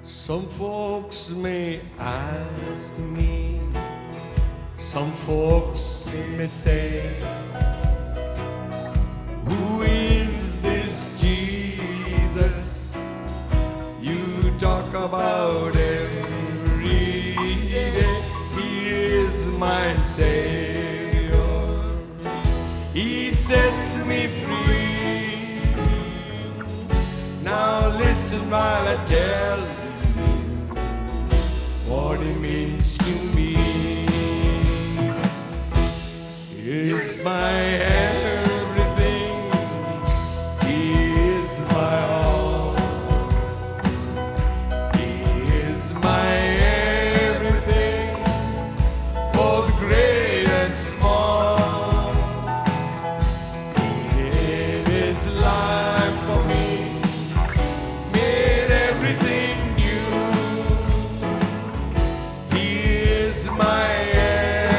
Some folks may ask me, some folks may say, who is this Jesus you talk about every day? He is my Savior, He sets me free. Now listen while I tell you what it means to me. He is my everything, He is my all. He is my everything, both great and small. He gave His life for me, made everything new. He is my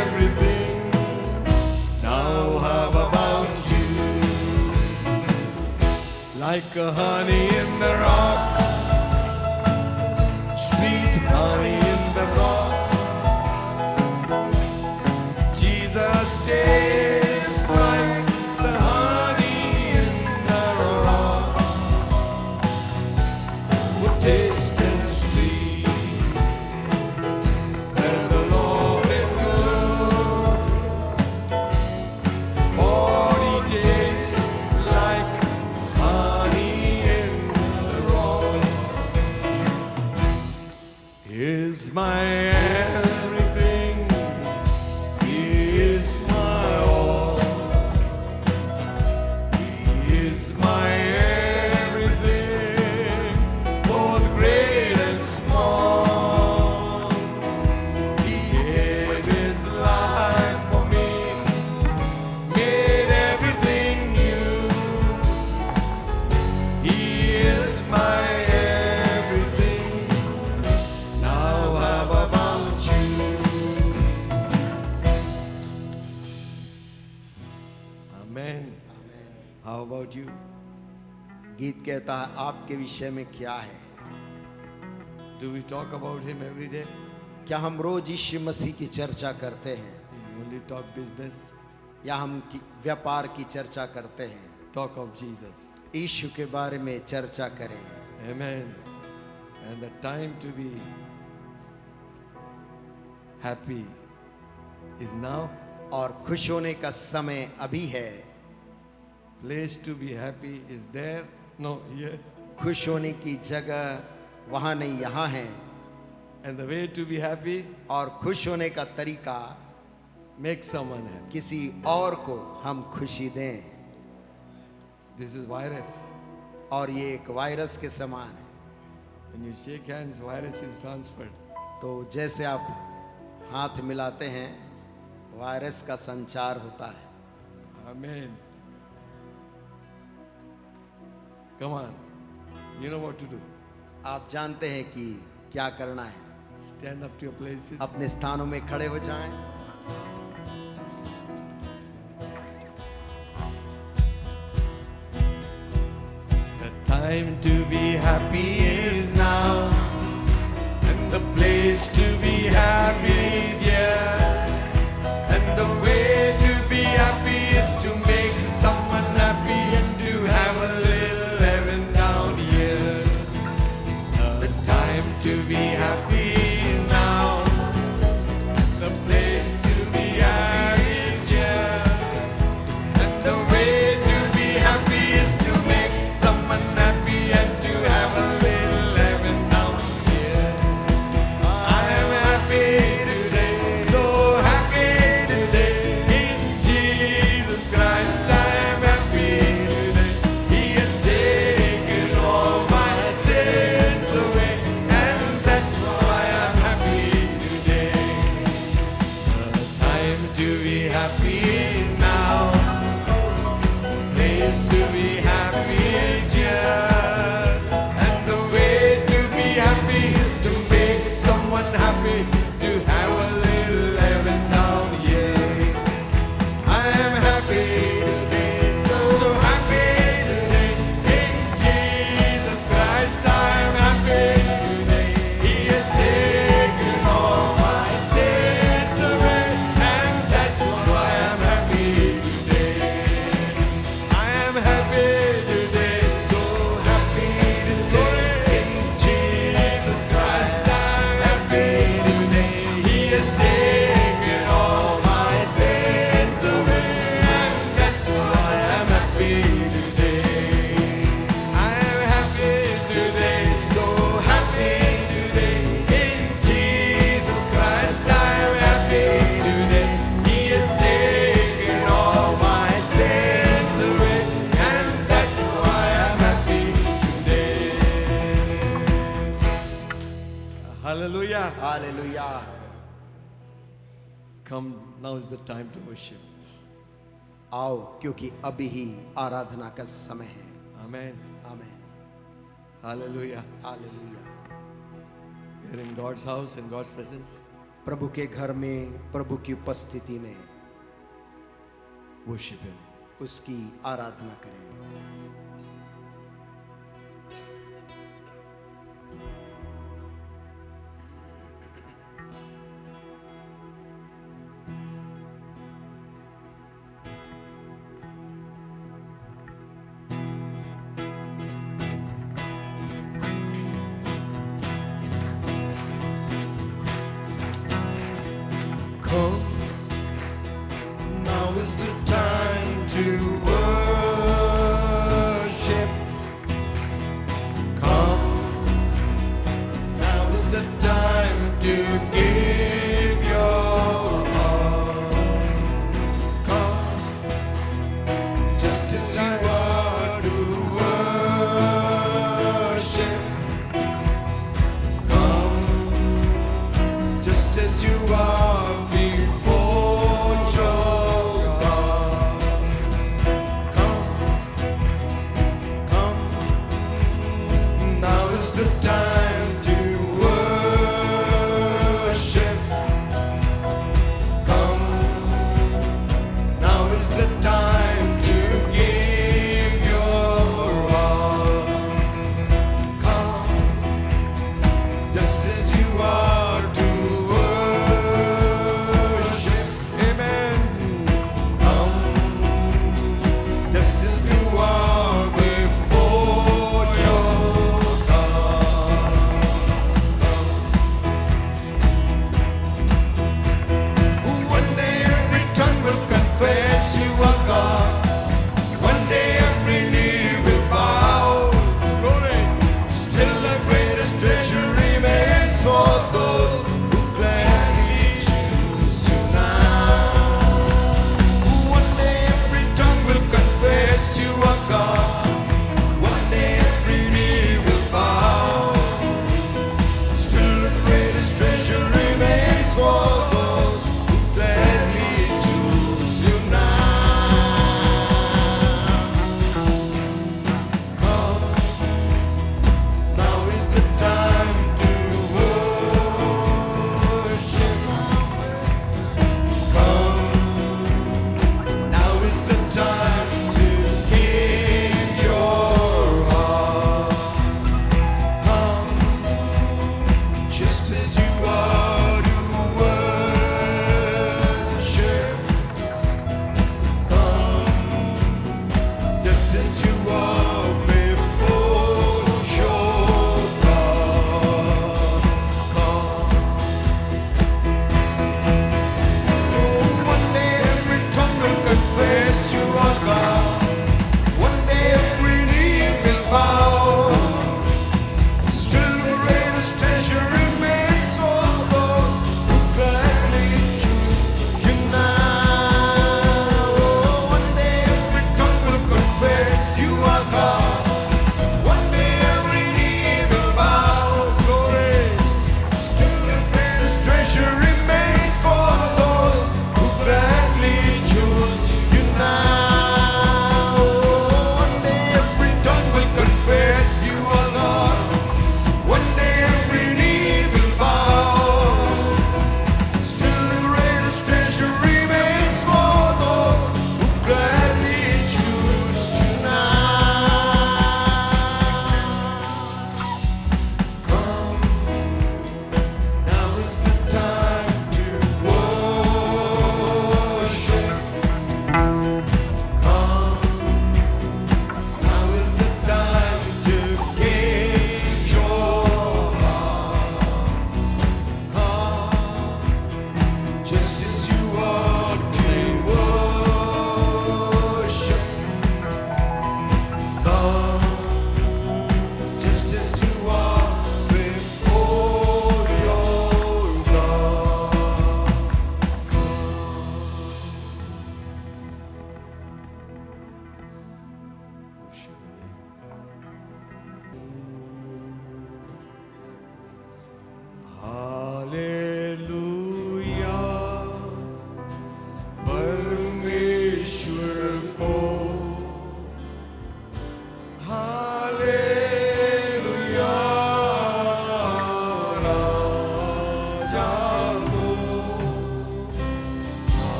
everything. Now how about you? Like a honey in the rock, sweet honey in the rock, Jesus tastes like the honey in the rock. Oh, taste and see that the Lord is good, for He tastes like honey in the rock. He is my everything, He is my all. He is my everything, both great and small. He gave His life for me, made everything new. He is my everything. Now how about you? Amen. How about you? गीत कहता है आपके विषय में क्या है? Do we talk about Him every day? क्या हम रोज यीशु मसीह की चर्चा करते हैं We only talk business, या हम व्यापार की चर्चा करते हैं? talk of Jesus. यीशु के बारे में चर्चा करें। Amen. And the time to be happy is now. और खुश होने का समय अभी है। Place to be happy is there. No, here. खुश होने की जगह वहाँ नहीं, यहाँ है। And the way to be happy, और खुश होने का तरीका make someone happy. किसी और को हम खुशी दें। This is virus. और ये एक वायरस के समान है। When you shake hands, virus is transferred. तो जैसे आप हाथ मिलाते हैं, वायरस का संचार होता है। Amen. Come on. You know what to do. आप जानते हैं कि क्या करना है। Stand up to your places. अपने स्थानों में खड़े हो जाएं। The time to be happy is now, and the place to be happy is here. And the way to be happy is to make someone happy and to have a little heaven down here. The time to be happy is now, the place to be happy is here. And the way to be happy is to make someone happy and to have a little heaven down here. I am happy today, so happy today in Jesus Christ. I am happy today. He has taken all my sins away, and that's why Hallelujah. Hallelujah. Come, now is the time to worship. आओ, क्योंकि अभी ही आराधना का समय है। Amen. आमीन। Hallelujah. Hallelujah. We are in God's house, in God's presence. प्रभु के घर में, प्रभु की उपस्थिति में Worship Him. उसकी आराधना करें। Come, now is the time to worship. Come, now is the time to give your heart. Come, just as you are to worship. Come, just as you are before your God. Come, come, now is the time to worship.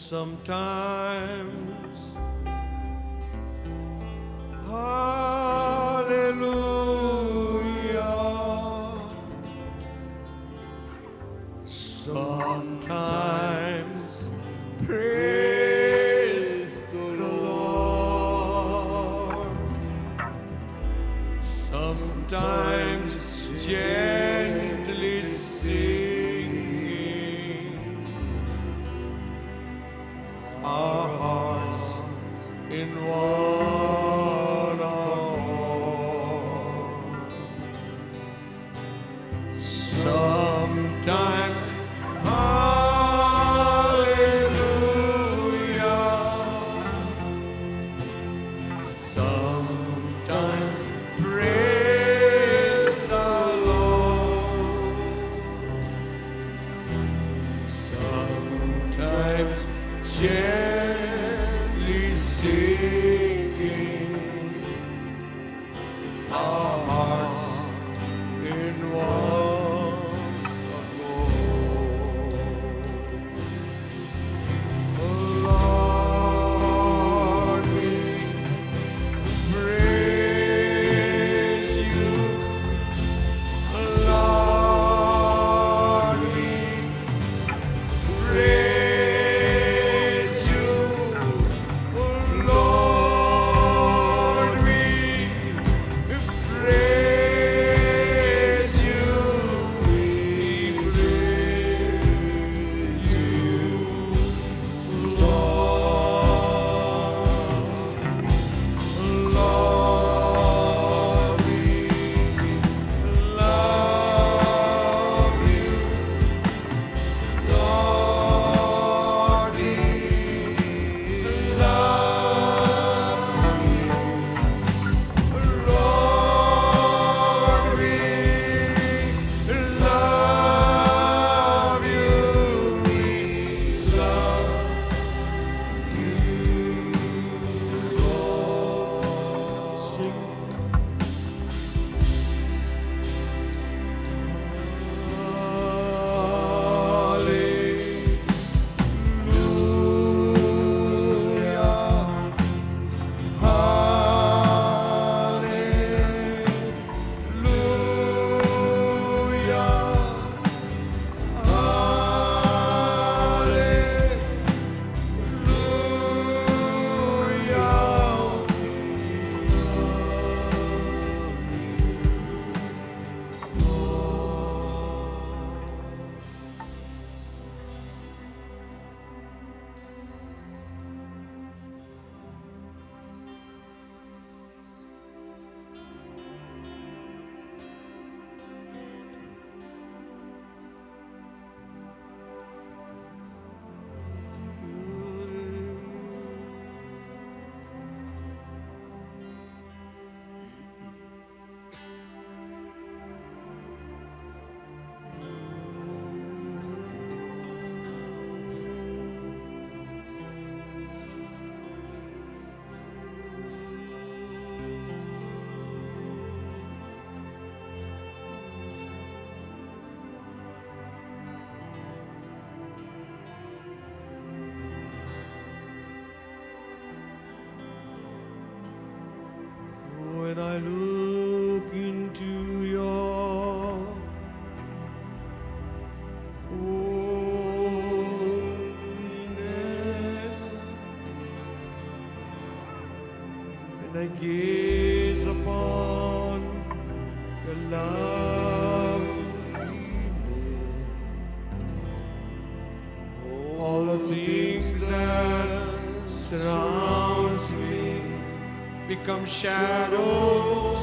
Sometimes, hallelujah. Sometimes, praise the Lord. Sometimes, gently singing. Our hearts in one accord. Sometimes, hallelujah. Sometimes, praise the Lord. Sometimes, gently singing, our hearts in one accord. Lord, we praise you. Lord, we praise you. Lord, we praise you. We praise you, Lord. Lord, we love you. Lord, we love you. Lord, we love you. We love you, Lord. Sing. Hallelujah. Hallelujah. When I look into your holiness, and I gaze upon your loveliness, all the things that surrounds me become shadows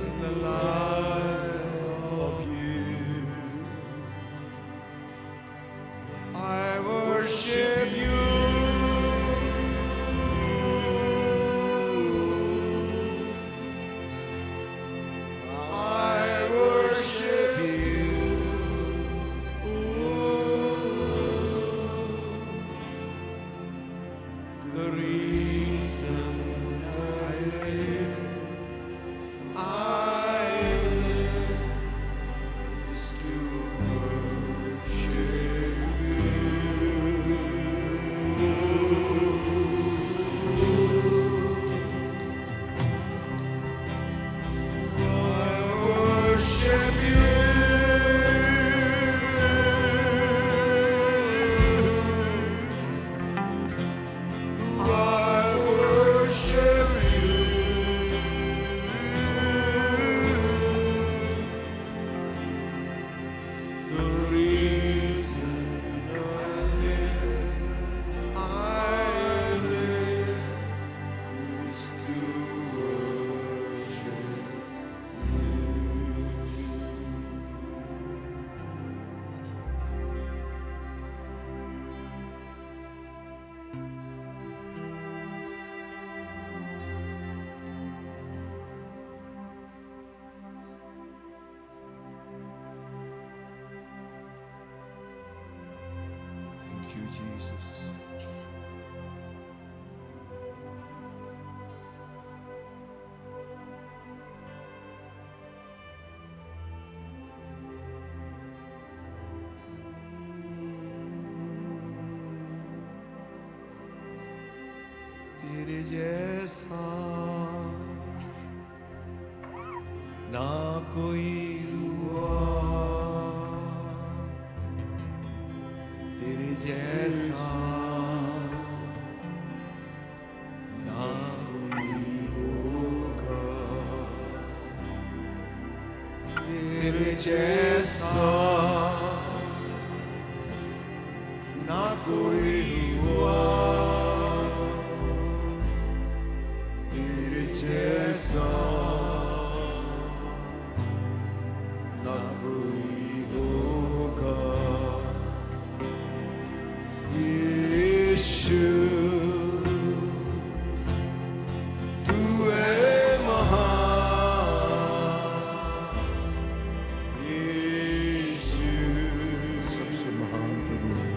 in the light of you. I worship you. I worship you. The reason I live, I you, Jesus. तेरे जैसा ना कोई हुआ, तेरे जैसा ना कोई होगा, तेरे जैसा ना कोई हुआ, तेरे जैसा ना कोई होगा। यीशु तू है महान, यीशु सबसे महान प्रभु है,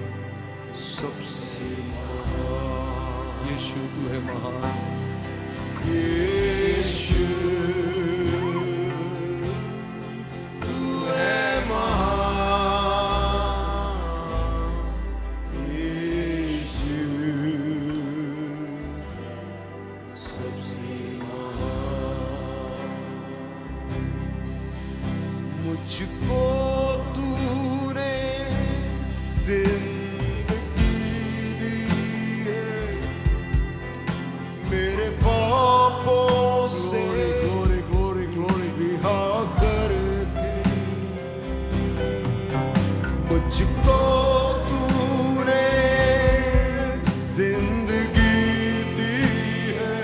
सबसे महान। यीशु तू है महान, यीशु तू है महान, यीशु सबसे महान। मुझको तूने जिंदगी दी है, मेरे पापों से रिहा करके। मुझको तूने जिंदगी दी है,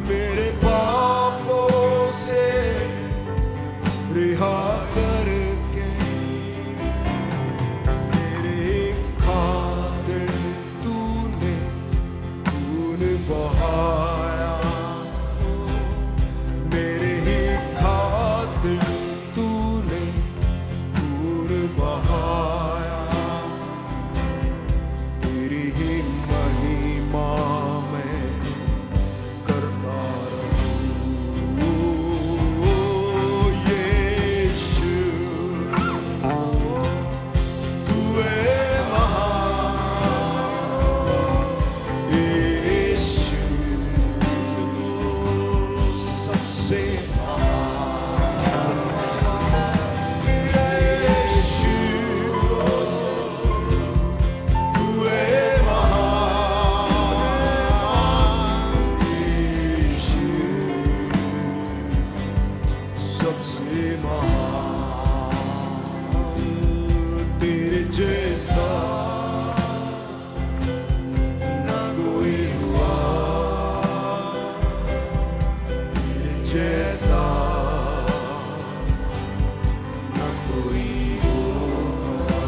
मेरे पापों से रिहा करके। मेरे खातिर तूने बहाया, मेरे ही खातिर तूने खून बहाया, तेरी ही महिमा में करता रहूं। यीशु तू है महान, यीशु सबसे महान, सबसे महान। यीशु तू है महान, यीशु सबसे महान। तेरे जैसा ना कोई हुआ, जैसा ना कोई होगा,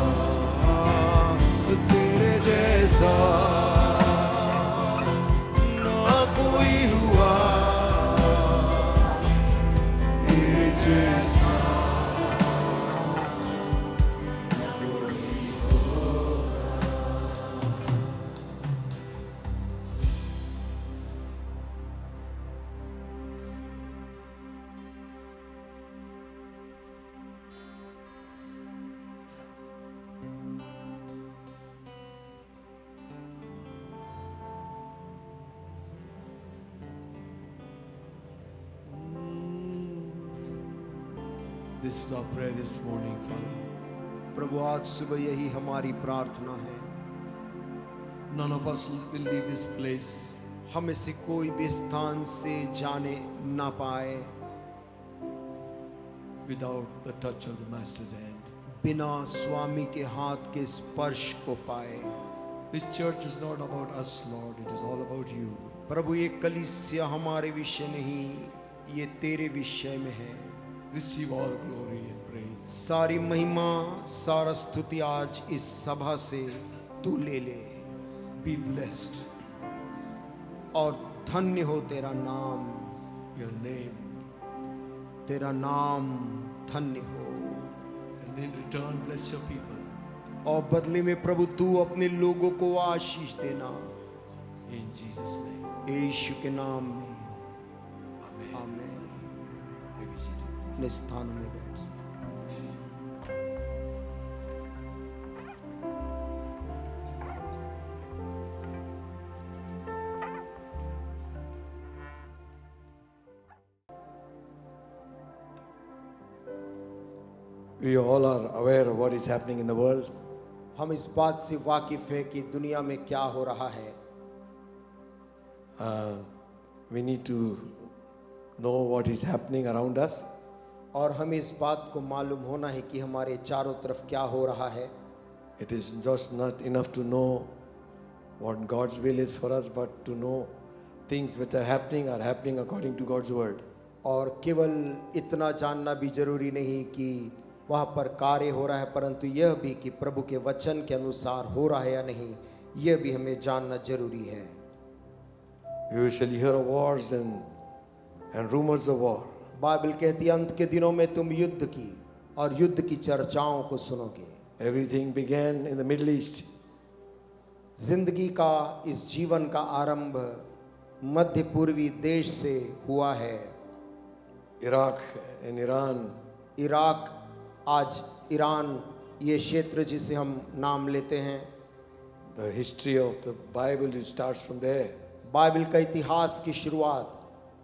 तेरे जैसा ना कोई हुआ, तेरे जैसा ना कोई होगा। This is our prayer this morning, Father. प्रभु आज सुबह यही हमारी प्रार्थना है। None of us will leave this place हमें से कोई भी स्थान से जाने ना पाए without the touch of the Master's hand. बिना स्वामी के हाथ के स्पर्श को पाए। This church is not about us, Lord. It is all about you. प्रभु ये कलीसिया हमारे विषय नहीं, ये तेरे विषय में है। Receive all glory and praise. सारी महिमा सारा स्तुति आज इस सभा से तू ले ले। Be blessed. और धन्य हो तेरा नाम, Your name. तेरा नाम धन्य हो। And in return, bless your people. और बदले में प्रभु तू अपने लोगों को आशीष देना, In Jesus' name. यीशु के नाम में। Amen. आमीन। May we sit down. अपने स्थानों में बैठ सकते। We all are aware of what is happening in the world. हम इस बात से वाकिफ है कि दुनिया में क्या हो रहा है। We need to know what is happening around us. और हमें इस बात को मालूम होना है कि हमारे चारों तरफ क्या हो रहा है। It is just not enough to know what God's will is for us, but to know things which are happening according to God's word. और केवल इतना जानना भी जरूरी नहीं कि वहाँ पर कार्य हो रहा है, परंतु यह भी कि प्रभु के वचन के अनुसार हो रहा है या नहीं, यह भी हमें जानना जरूरी है। You usually hear of wars and rumors of war. Bible कहती है अंत के दिनों में तुम युद्ध की और युद्ध की चर्चाओं को सुनोगे। Everything began in the Middle East. जिंदगी का इस जीवन का आरंभ मध्य पूर्वी देश से हुआ है। Iraq and Iran. इराक, आज ईरान, ये क्षेत्र जिसे हम नाम लेते हैं। The history of the Bible, it starts from there. Bible का इतिहास की शुरुआत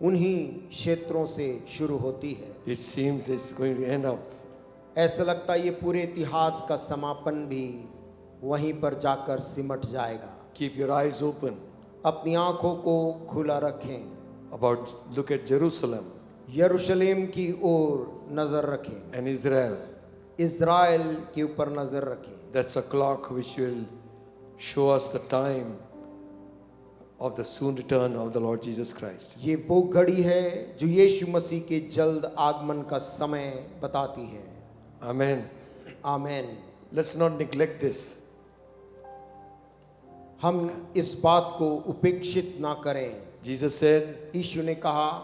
उन्हीं क्षेत्रों से शुरू होती है। It seems it's going to end up. ऐसा लगता है ये पूरे इतिहास का समापन भी वहीं पर जाकर सिमट जाएगा। Keep your eyes open अपनी आंखों को खुला रखें, look at Jerusalem यरूशलेम की ओर नजर रखें, and Israel. इज़राइल के ऊपर नजर रखें। That's a clock which will show us the time of the soon return of the Lord Jesus Christ. ये वो घड़ी है जो यीशु मसीह के जल्द आगमन का समय बताती है। Amen. Amen. Let's not neglect this. हम इस बात को उपेक्षित ना करें। Jesus said, यीशु ने कहा,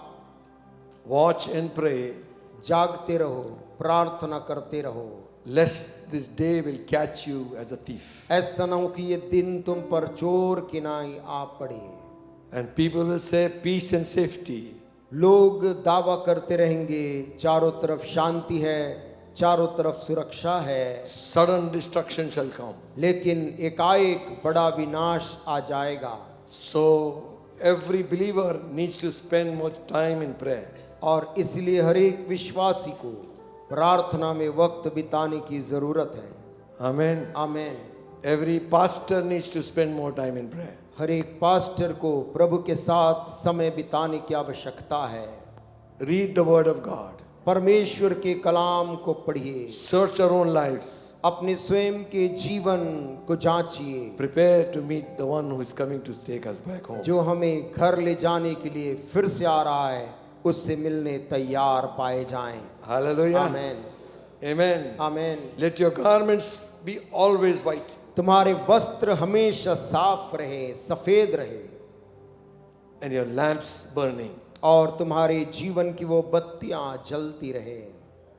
watch and pray, जागते रहो, प्रार्थना करते रहो, lest this day will catch you as a thief. ऐसा ना हो कि ये दिन तुम पर चोर किनाई आ पड़े। And people will say peace and safety. लोग दावा करते रहेंगे चारों तरफ शांति है, चारों तरफ सुरक्षा है, Sudden destruction shall come. लेकिन एकाएक बड़ा विनाश आ जाएगा। So every believer needs to spend more time in prayer. और इसलिए हर एक विश्वासी को प्रार्थना में वक्त बिताने की जरूरत है। Amen. Amen. Every pastor needs to spend more time in prayer. हर एक पास्टर को प्रभु के साथ समय बिताने की आवश्यकता है। Read the word of God. परमेश्वर के कलाम को पढ़िए, Search our own lives. अपने स्वयं के जीवन को जांचिए, Prepare to meet the one who is coming to take us back home. जो हमें घर ले जाने के लिए फिर से आ रहा है, उससे मिलने तैयार पाए जाएं। Hallelujah. Amen. Amen. Amen. Let your garments be always white. तुम्हारे वस्त्र हमेशा साफ रहे, सफेद रहे, And your lamps burning. और तुम्हारे जीवन की वो बत्तियां जलती रहे।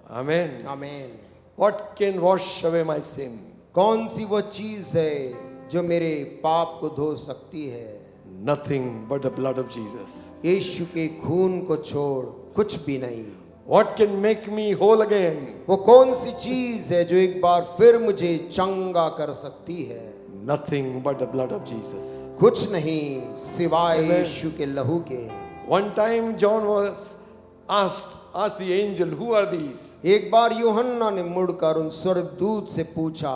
Amen. Amen. What can wash away my sin? कौन सी वो चीज है जो मेरे पाप को धो सकती है? Nothing but the blood of Jesus. यीशु के खून को छोड़ कुछ भी नहीं। What can make me whole again? वो कौन सी चीज है जो एक बार फिर मुझे चंगा कर सकती है? Nothing but the blood of Jesus. कुछ नहीं सिवाय यीशु के लहू के। One time John was asked the angel, who are these? एक बार यूहन्ना ने मुड़कर उन स्वर्गदूत से पूछा,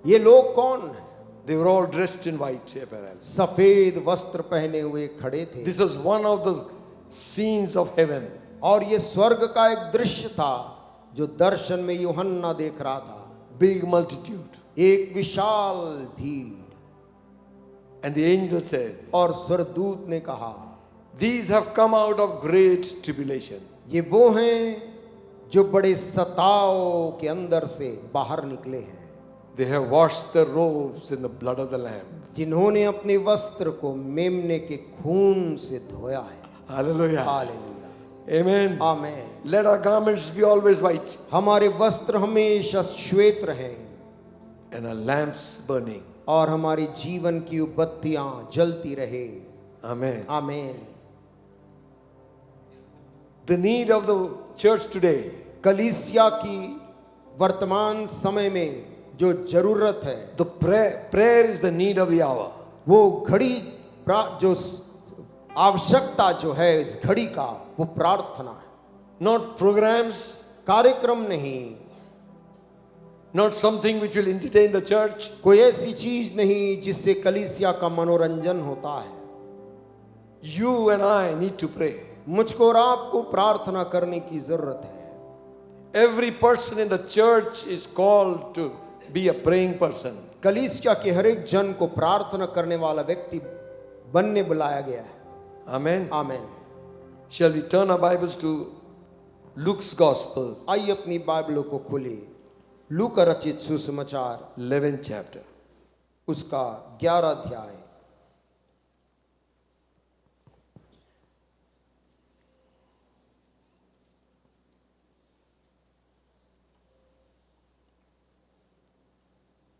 ये लोग कौन हैं? They were all dressed in white apparel. सफेद वस्त्र पहने हुए खड़े थे। This was one of the scenes of heaven. और ये स्वर्ग का एक दृश्य था जो दर्शन में यूहन्ना देख रहा था। Big multitude. एक विशाल भीड़। And the angel said, और स्वर्गदूत ने कहा, these have come out of great tribulation. ये वो हैं जो बड़े सताव के अंदर से बाहर निकले हैं। They have washed their robes in the blood of the Lamb. जिन्होंने अपने वस्त्र को मेमने के खून से धोया है। Hallelujah. Hallelujah. Amen. Amen. Let our garments be always white. हमारे वस्त्र हमेशा श्वेत रहें। and our lamps burning. और हमारी जीवन की बत्तियां जलती रहे। Amen. आमीन। The need of the church today, कलीसिया की वर्तमान समय में जो जरूरत है, the prayer is the need of the hour. वो घड़ी जो आवश्यकता जो है इस घड़ी का, वो प्रार्थना है। Not programs, कार्यक्रम नहीं, not something which will entertain the church. कोई ऐसी चीज नहीं जिससे कलीसिया का मनोरंजन होता है। You and I need to pray. मुझको और आपको प्रार्थना करने की जरूरत है। Every person in the church is called to be a praying person. कलीसिया के हर एक जन को प्रार्थना करने वाला व्यक्ति बनने बुलाया गया है। Amen. आमीन। Shall we turn our Bibles to Luke's Gospel, आइए अपनी बाइबलों को खोले। लूका रचित सुसमाचार 11th chapter. उसका 11 अध्याय।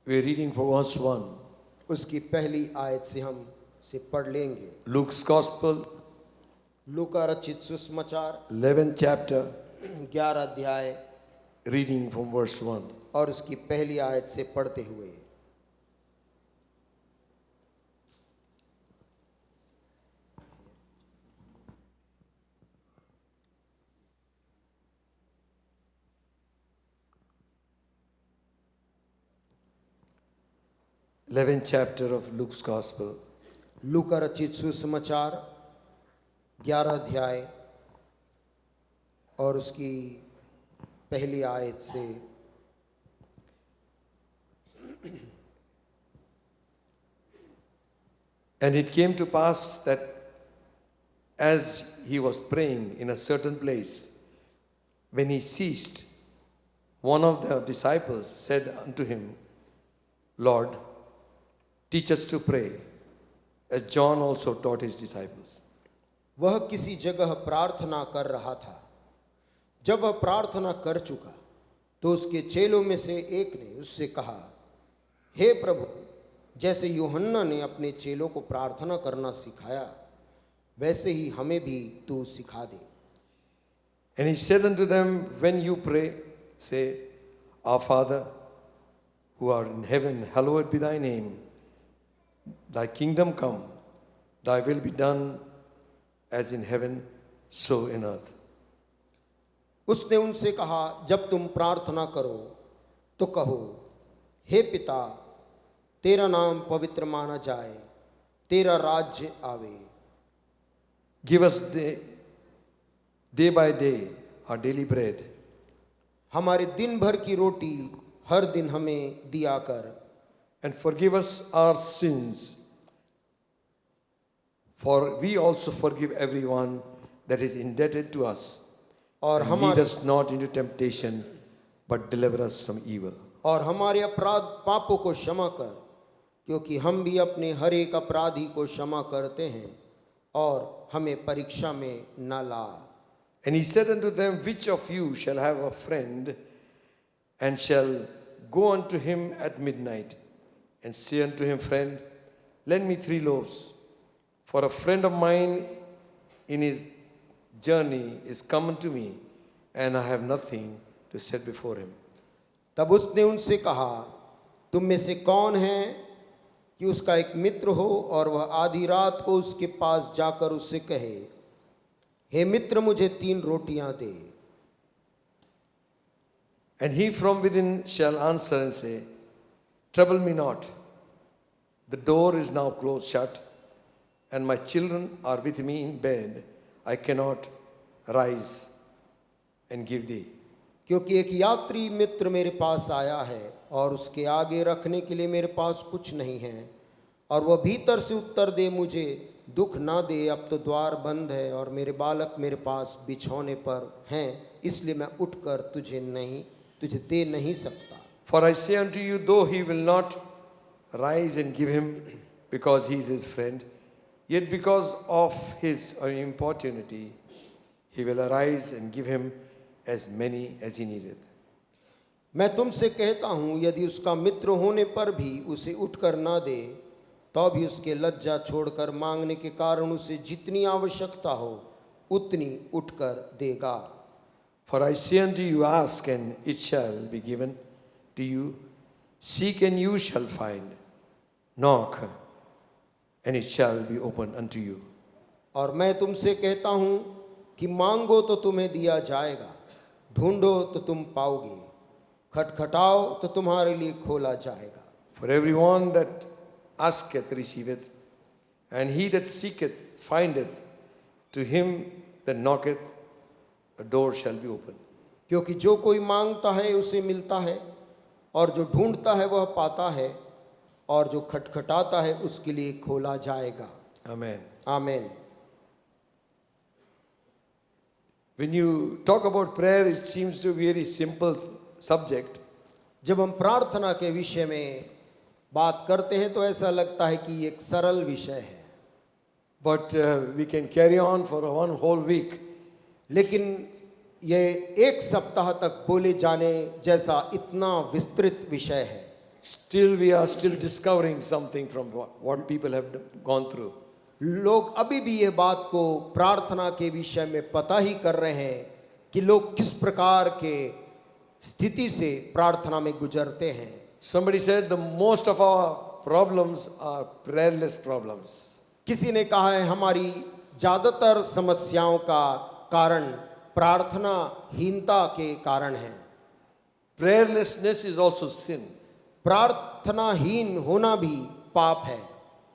We are reading from verse 1. उसकी पहली आयत से हम से पढ़ लेंगे। Luke's Gospel, लूका रचित सुसमाचार 11th chapter, 11 अध्याय reading from verse 1. और उसकी पहली आयत से पढ़ते हुए। Eleventh chapter of Luke's Gospel. लूका रचित सुसमाचार 11 अध्याय और उसकी पहली आयत से। And it came to pass that as he was praying in a certain place, when he ceased, one of the disciples said unto him, Lord, teach us to pray, as John also taught his disciples. वह किसी जगह प्रार्थना कर रहा था। जब वह प्रार्थना कर चुका तो उसके चेलों में से एक ने उससे कहा, हे प्रभु, जैसे यूहन्ना ने अपने चेलों को प्रार्थना करना सिखाया, वैसे ही हमें भी तू सिखा दे। And he said unto them, when you pray, say, Our Father, who art in heaven, hallowed be thy name. Thy kingdom come, thy will be done as in heaven, so in earth. उसने उनसे कहा, जब तुम प्रार्थना करो तो कहो, हे पिता, तेरा नाम पवित्र माना जाए, तेरा राज्य आवे। Give us day by day our daily bread. हमारे दिन भर की रोटी हर दिन हमें दिया कर। And forgive us our sins, for we also forgive everyone that is indebted to us. और And lead us not into temptation, but deliver us from evil. और हमारे अपराध पापों को क्षमा कर, क्योंकि हम भी अपने हर एक अपराधी को क्षमा करते हैं, और हमें परीक्षा में न ला। And he said unto them, which of you shall have a friend, and shall go unto him at midnight, and say unto him, Friend, lend me 3 loaves, for a friend of mine in his journey is come unto me, and I have nothing to set before him. तब उसने उनसे कहा, तुम में से कौन है कि उसका एक मित्र हो और वह आधी रात को उसके पास जाकर उससे कहे, हे मित्र, मुझे 3 रोटियां दे। And he from within shall answer and say, Trouble me not, the door is now closed shut, and my children are with me in bed, I cannot rise and give thee. क्योंकि एक यात्री मित्र मेरे पास आया है और उसके आगे रखने के लिए मेरे पास कुछ नहीं है, और वह भीतर से उत्तर दे, मुझे दुख ना दे, अब तो द्वार बंद है और मेरे बालक मेरे पास बिछौने पर हैं, इसलिए मैं उठकर तुझे दे नहीं सकता। For I say unto you, though he will not rise and give him, because he is his friend, yet because of his importunity, he will arise and give him as many as he needeth. मैं तुमसे कहता हूँ, यदि उसका मित्र होने पर भी उसे उठकर ना दे, तो भी उसके लज्जा छोड़कर मांगने के कारण उसे जितनी आवश्यकता हो उतनी उठकर देगा। For I say unto you, ask and it shall be given to you. Seek and you shall find. Knock and it shall be opened unto you. और मैं तुमसे कहता हूँ कि मांगो तो तुम्हें दिया जाएगा, ढूंढो तो तुम पाओगे, खटखटाओ तो तुम्हारे लिए खोला जाएगा। For everyone that asketh receiveth, and he that seeketh findeth, to him that knocketh a door shall be opened. क्योंकि जो कोई मांगता है उसे मिलता है, और जो ढूंढता है वह पाता है, और जो खटखटाता है उसके लिए खोला जाएगा। Amen. आमीन। When you talk about prayer, it seems to be a very simple subject. जब हम प्रार्थना के विषय में बात करते हैं तो ऐसा लगता है कि ये एक सरल विषय है, But we can carry on for one whole week. लेकिन ये एक सप्ताह तक बोले जाने जैसा इतना विस्तृत विषय है। Still, we are still discovering something from what people have gone through. लोग अभी भी ये बात को प्रार्थना के विषय में पता ही कर रहे हैं कि लोग किस प्रकार के स्थिति से प्रार्थना में गुजरते हैं। Somebody said the most of our problems are prayerless problems. किसी ने कहा है हमारी ज़्यादातर समस्याओं का कारण प्रार्थना हीनता के कारण है। Prayerlessness is also sin. प्रार्थनाहीन होना भी पाप है,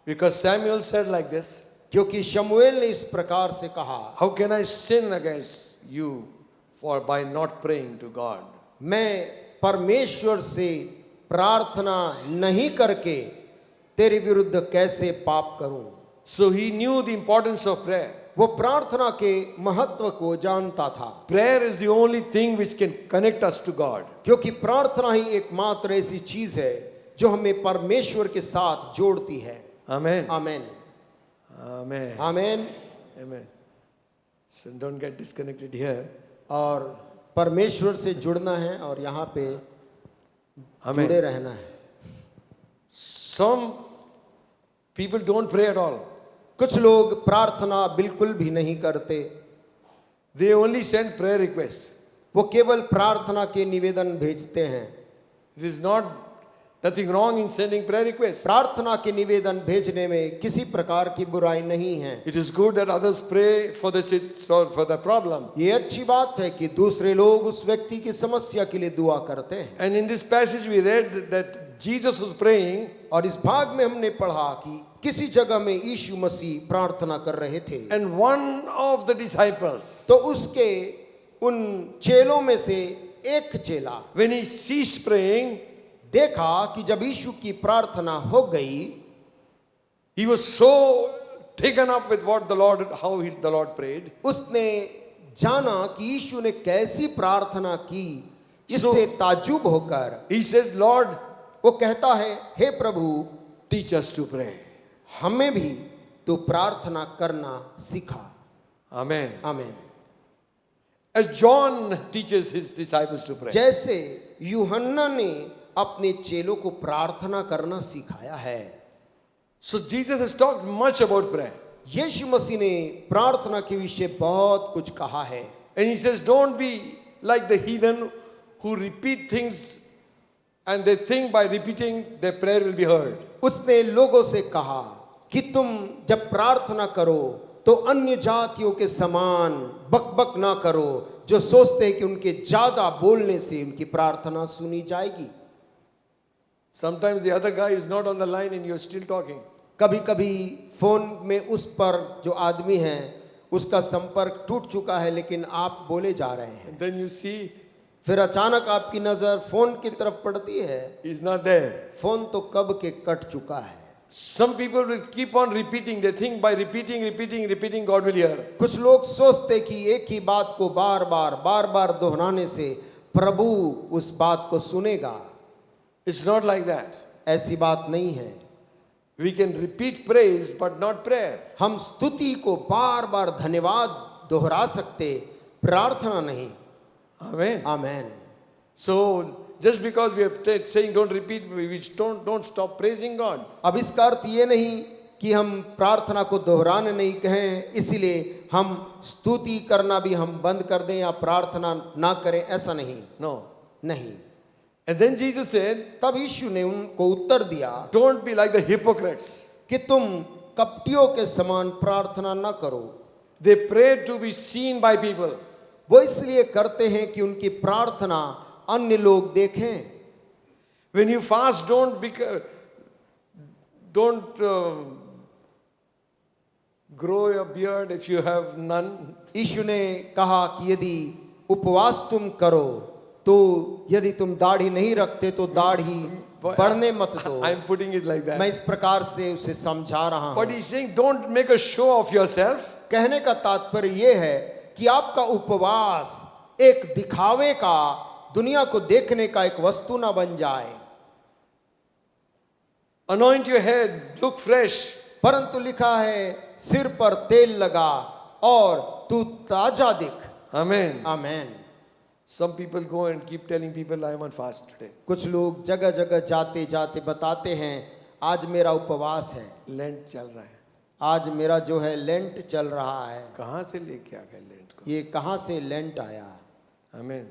Because Samuel said like this, क्योंकि शमूएल ने इस प्रकार से कहा, how can I sin against you for by not praying to God? मैं परमेश्वर से प्रार्थना नहीं करके तेरे विरुद्ध कैसे पाप करूं। So he knew the importance of prayer. वो प्रार्थना के महत्व को जानता था, Prayer is the only thing which can connect us to God. क्योंकि प्रार्थना ही एकमात्र ऐसी चीज है जो हमें परमेश्वर के साथ जोड़ती है। Amen. आमीन। Amen. आमीन। Amen. So don't get disconnected here. और परमेश्वर से जुड़ना है और यहाँ पे Amen. जुड़े रहना है। Some people don't pray at all. कुछ लोग प्रार्थना बिल्कुल भी नहीं करते, They only send prayer requests. वो केवल प्रार्थना के निवेदन भेजते हैं। It is not nothing wrong in sending prayer requests. प्रार्थना के निवेदन भेजने में किसी प्रकार की बुराई नहीं है। It is good that others pray for the problem. ये अच्छी बात है कि दूसरे लोग उस व्यक्ति की समस्या के लिए दुआ करते हैं। And in this passage we read that Jesus was praying, और इस भाग में हमने पढ़ा कि किसी जगह में यीशु मसीह प्रार्थना कर रहे थे, and one of the disciples, तो उसके उन चेलों में से एक चेला when he ceased praying, देखा कि जब यीशु की प्रार्थना हो गई, he was so taken up with what the Lord, the Lord prayed. उसने जाना कि यीशु ने कैसी प्रार्थना की, इससे ताज्जुब होकर He said, Lord, वो कहता है, हे प्रभु, teach us to pray. हमें भी तो प्रार्थना करना सिखा। Amen. आमीन। As John teaches his disciples to pray. जैसे यूहन्ना ने अपने चेलों को प्रार्थना करना सिखाया है। So Jesus has talked much about prayer. यीशु मसीह ने प्रार्थना के विषय बहुत कुछ कहा है। And he says, don't be like the heathen who repeat things and they think by repeating their prayer will be heard. उसने लोगों से कहा कि तुम जब प्रार्थना करो तो अन्य जातियों के समान बकबक ना करो, जो सोचते हैं कि उनके ज्यादा बोलने से उनकी प्रार्थना सुनी जाएगी। Sometimes the other guy is not on the line and you're still talking. कभी कभी फोन में उस पर जो आदमी है उसका संपर्क टूट चुका है, लेकिन आप बोले जा रहे हैं। And then you see फिर अचानक आपकी नजर फोन की तरफ पड़ती है, he's not there. फोन तो कब के कट चुका है। Some people will keep on repeating. They think by repeating, God will hear. कुछ लोग सोचते कि एक ही बात को बार बार दोहराने से प्रभु उस बात को सुनेगा। It's not like that. ऐसी बात नहीं है। We can repeat praise but not prayer. हम स्तुति को बार बार धन्यवाद दोहरा सकते, प्रार्थना नहीं। Amen. Amen. So just because we are saying don't repeat, we don't stop praising God. अब इसका अर्थ ये नहीं कि हम प्रार्थना को दोहराने नहीं कहें, इसीलिए हम स्तुति करना भी हम बंद कर दें या प्रार्थना ना करें, ऐसा नहीं। No. नहीं। And then Jesus said, तब यीशु ने उनको उत्तर दिया, don't be like the hypocrites. कि तुम कपटियों के समान प्रार्थना न करो। They pray to be seen by people. वो इसलिए करते हैं कि उनकी प्रार्थना अन्य लोग देखें। When you fast, don't grow your beard if you have none. यीशु ने कहा कि यदि उपवास तुम करो तो यदि तुम दाढ़ी नहीं रखते तो दाढ़ी बढ़ने मत दो। I'm putting it like that. मैं इस प्रकार से उसे समझा रहा But हूँ। he's saying don't make a show of yourself. कहने का तात्पर्य ये है कि आपका उपवास एक दिखावे का, दुनिया को देखने का एक वस्तु ना बन जाए। Anoint your head, look fresh. परंतु लिखा है सिर पर तेल लगा और तू ताजा दिख। Amen. Amen. Some people go and keep telling people I am on fast today. कुछ लोग जगह जगह जाते जाते बताते हैं आज मेरा उपवास है, Lent चल रहा है। आज मेरा जो है लेंट चल रहा है। कहाँ से लेके आ गए लेंट को? ये कहाँ से लेंट आया? Amen.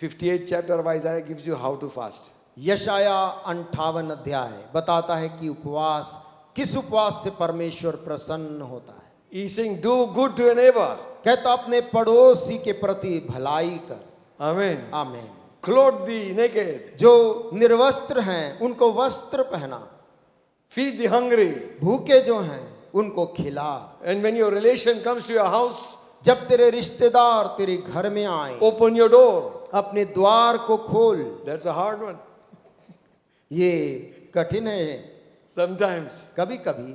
58th chapter of Isaiah gives you how to fast. यशाया 58 अध्याय बताता है कि उपवास, किस उपवास से परमेश्वर प्रसन्न होता है। He's saying do good to your neighbor. कहता अपने पड़ोसी के प्रति भलाई कर। Amen. आमीन। Clothe the naked. जो निर्वस्त्र हैं उनको वस्त्र पहना, Feed the hungry. भूखे जो हैं उनको खिला। And when your relation comes to your house, जब तेरे रिश्तेदार तेरे घर में आए, open your door. अपने द्वार को खोल। That's a hard one. ये कठिन है Sometimes कभी कभी।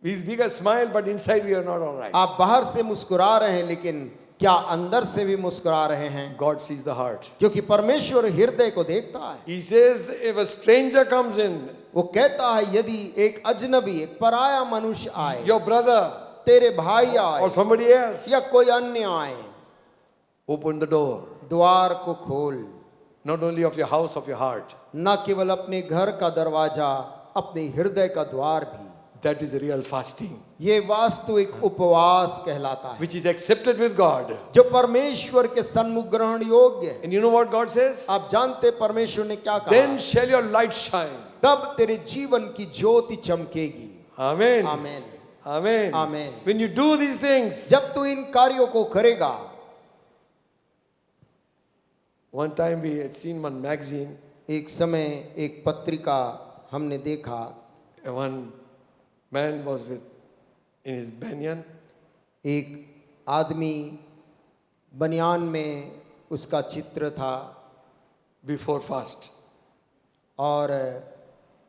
we speak a smile, but inside we are not all right. आप बाहर से मुस्कुरा रहे हैं लेकिन क्या अंदर से भी मुस्कुरा रहे हैं? God sees the heart. क्योंकि परमेश्वर हृदय को देखता है। He says if a stranger comes in, वो कहता है यदि एक अजनबी, एक पराया मनुष्य आए, your brother तेरे भाई आए or somebody else, या कोई अन्य आए, open the door. द्वार को खोल। Not only of your house, of your heart. न केवल अपने घर का दरवाजा, अपने हृदय का द्वार भी। That is real fasting, ये वास्तविक उपवास कहलाता है, which is accepted with God. जो परमेश्वर के सन्मुख ग्रहण योग्य है। And you know what God says? आप जानते परमेश्वर ने क्या कहा? Then shall your light shine. तब तेरे जीवन की ज्योति चमकेगी। Amen. Amen. Amen. Amen. When you do these things, जब तू इन कार्यों को करेगा। one time we had seen one magazine, एक समय एक पत्रिका हमने देखा, one man was in his banyan, एक आदमी बनियान में उसका चित्र था before fast. और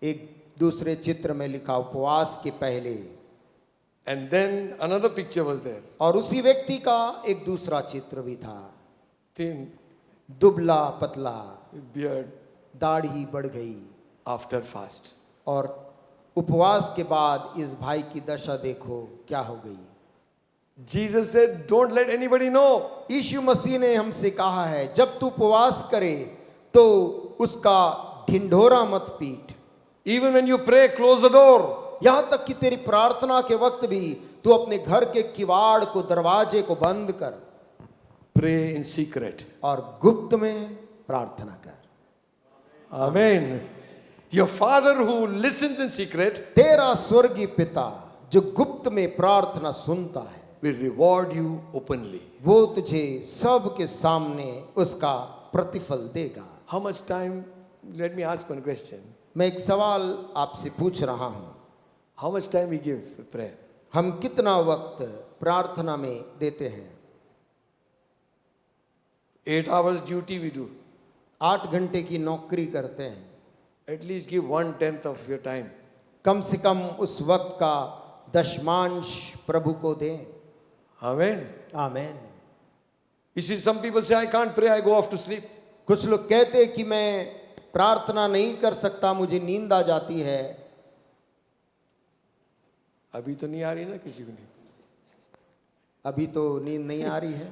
एक दूसरे चित्र में लिखा उपवास के पहले। And then another picture was there. और उसी व्यक्ति का एक दूसरा चित्र भी था, Thin, दुबला पतला, with beard, दाढ़ी बढ़ गई। after fast. और उपवास के बाद इस भाई की दशा देखो क्या हो गई। Jesus said, don't let anybody know. यीशु मसीह ने हमसे कहा है जब तू उपवास करे तो उसका ढिंढोरा मत पीट। Even when you pray, close the door. यहां तक कि तेरी प्रार्थना के वक्त भी तू अपने घर के किवाड़ को, दरवाजे को बंद कर। Pray in secret. और गुप्त में प्रार्थना कर। Amen. Your Father who listens in secret तेरा स्वर्गीय पिता जो गुप्त में प्रार्थना सुनता है will reward you openly. वो तुझे सबके सामने उसका प्रतिफल देगा। How much time? Let me ask one question. मैं एक सवाल आपसे पूछ रहा हूं, How much time we give for prayer? हम कितना वक्त प्रार्थना में देते हैं? 8 hours duty we do. 8 घंटे की नौकरी करते हैं। At least give 1/10 of your time. कम से कम उस वक्त का दशमांश प्रभु को दें। Amen. Amen. You see, some people say, I can't pray, I go off to sleep. कुछ लोग कहते हैं कि मैं प्रार्थना नहीं कर सकता, मुझे नींद आ जाती है। अभी तो नहीं आ रही ना किसी को नहीं. अभी तो नींद नहीं आ रही है।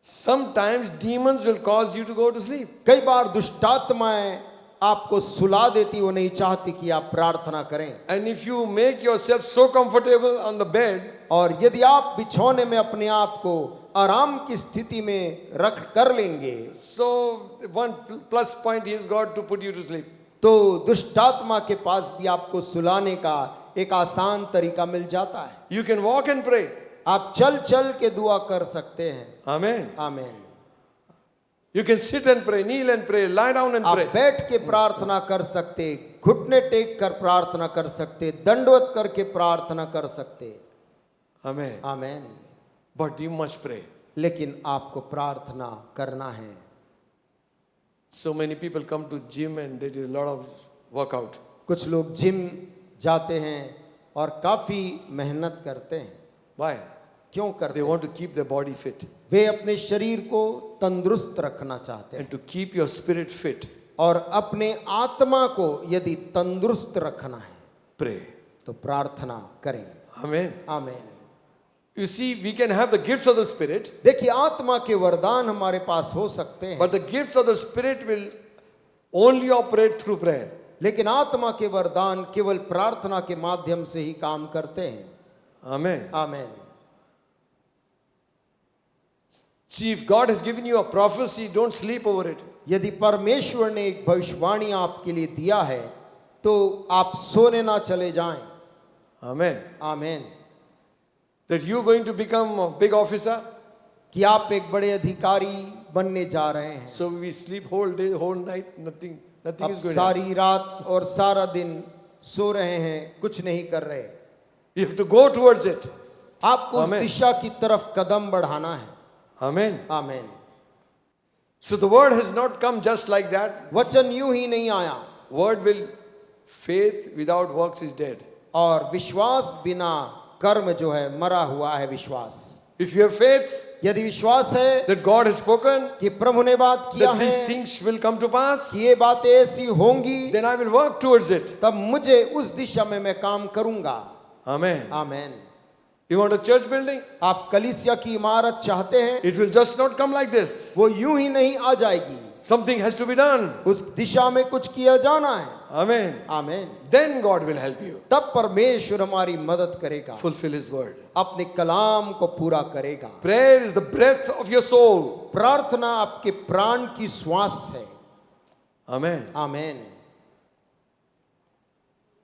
Sometimes demons will cause you to go to sleep. कई बार दुष्टात्माएं आपको सुला देती, वो नहीं चाहती कि आप प्रार्थना करें। And if you make yourself so comfortable on the bed, और यदि आप बिछौने में अपने आप को आराम की स्थिति में रख कर लेंगे, so one plus point he has got to put you to sleep. तो दुष्टात्मा के पास भी आपको सुलाने का एक आसान तरीका मिल जाता है। You can walk and pray. आप चल चल के दुआ कर सकते हैं। Amen. आमीन। You can sit and pray, kneel and pray, lie down and आप pray. बैठ के प्रार्थना कर सकते, घुटने टेक कर प्रार्थना कर सकते, दंडवत करके प्रार्थना कर सकते। Amen. आमीन। But you must pray. लेकिन आपको प्रार्थना करना है। So many people come to gym and they do a lot of workout. कुछ लोग जिम जाते हैं और काफी मेहनत करते हैं। Why? क्यों करते They हैं? want to keep their body fit वे अपने शरीर को तंदुरुस्त रखना चाहते हैं and to keep your spirit fit. और अपने आत्मा को यदि तंदुरुस्त रखना है Pray. तो प्रार्थना करें। Amen. आमीन। You see, we can have the gifts of the Spirit, देखिए, आत्मा के वरदान हमारे पास हो सकते हैं, but the gifts of the Spirit will only operate through prayer. लेकिन आत्मा के वरदान केवल प्रार्थना के माध्यम से ही काम करते हैं। Amen. आमीन। See, if God has given you a prophecy, don't sleep over it. यदि परमेश्वर ने एक भविष्यवाणी आपके लिए दिया है तो आप सोने ना चले जाएं। Amen. आमीन। That you're going to become a big officer, कि आप एक बड़े अधिकारी बनने जा रहे हैं। so we sleep whole day, whole night, nothing अब is going to happen. सारी रात और सारा दिन सो रहे हैं, कुछ नहीं कर रहे। You have to go towards it. आपको उस Amen. दिशा की तरफ कदम बढ़ाना है। Amen. आमीन। So the word has not come just like that. वचन यूं ही नहीं आया। Word will, faith without works is dead. और विश्वास बिना कर्म जो है मरा हुआ है विश्वास। If you have faith यदि विश्वास है that God has spoken, कि प्रभु ने बात किया that है these things will come to pass, कि ये बातें ऐसी होंगी, then I will work towards it. तब मुझे उस दिशा में मैं काम करूंगा। Amen. आमीन। You want a church building? आप कलीसिया की इमारत चाहते हैं, It will just not come like this. वो यूं ही नहीं आ जाएगी, Something has to be done. उस दिशा में कुछ किया जाना है। Amen. आमीन। Then God will help you तब परमेश्वर हमारी मदद करेगा, fulfill His word. अपने कलाम को पूरा करेगा। Prayer is the breath of your soul. प्रार्थना आपके प्राण की श्वास है। Amen. आमीन।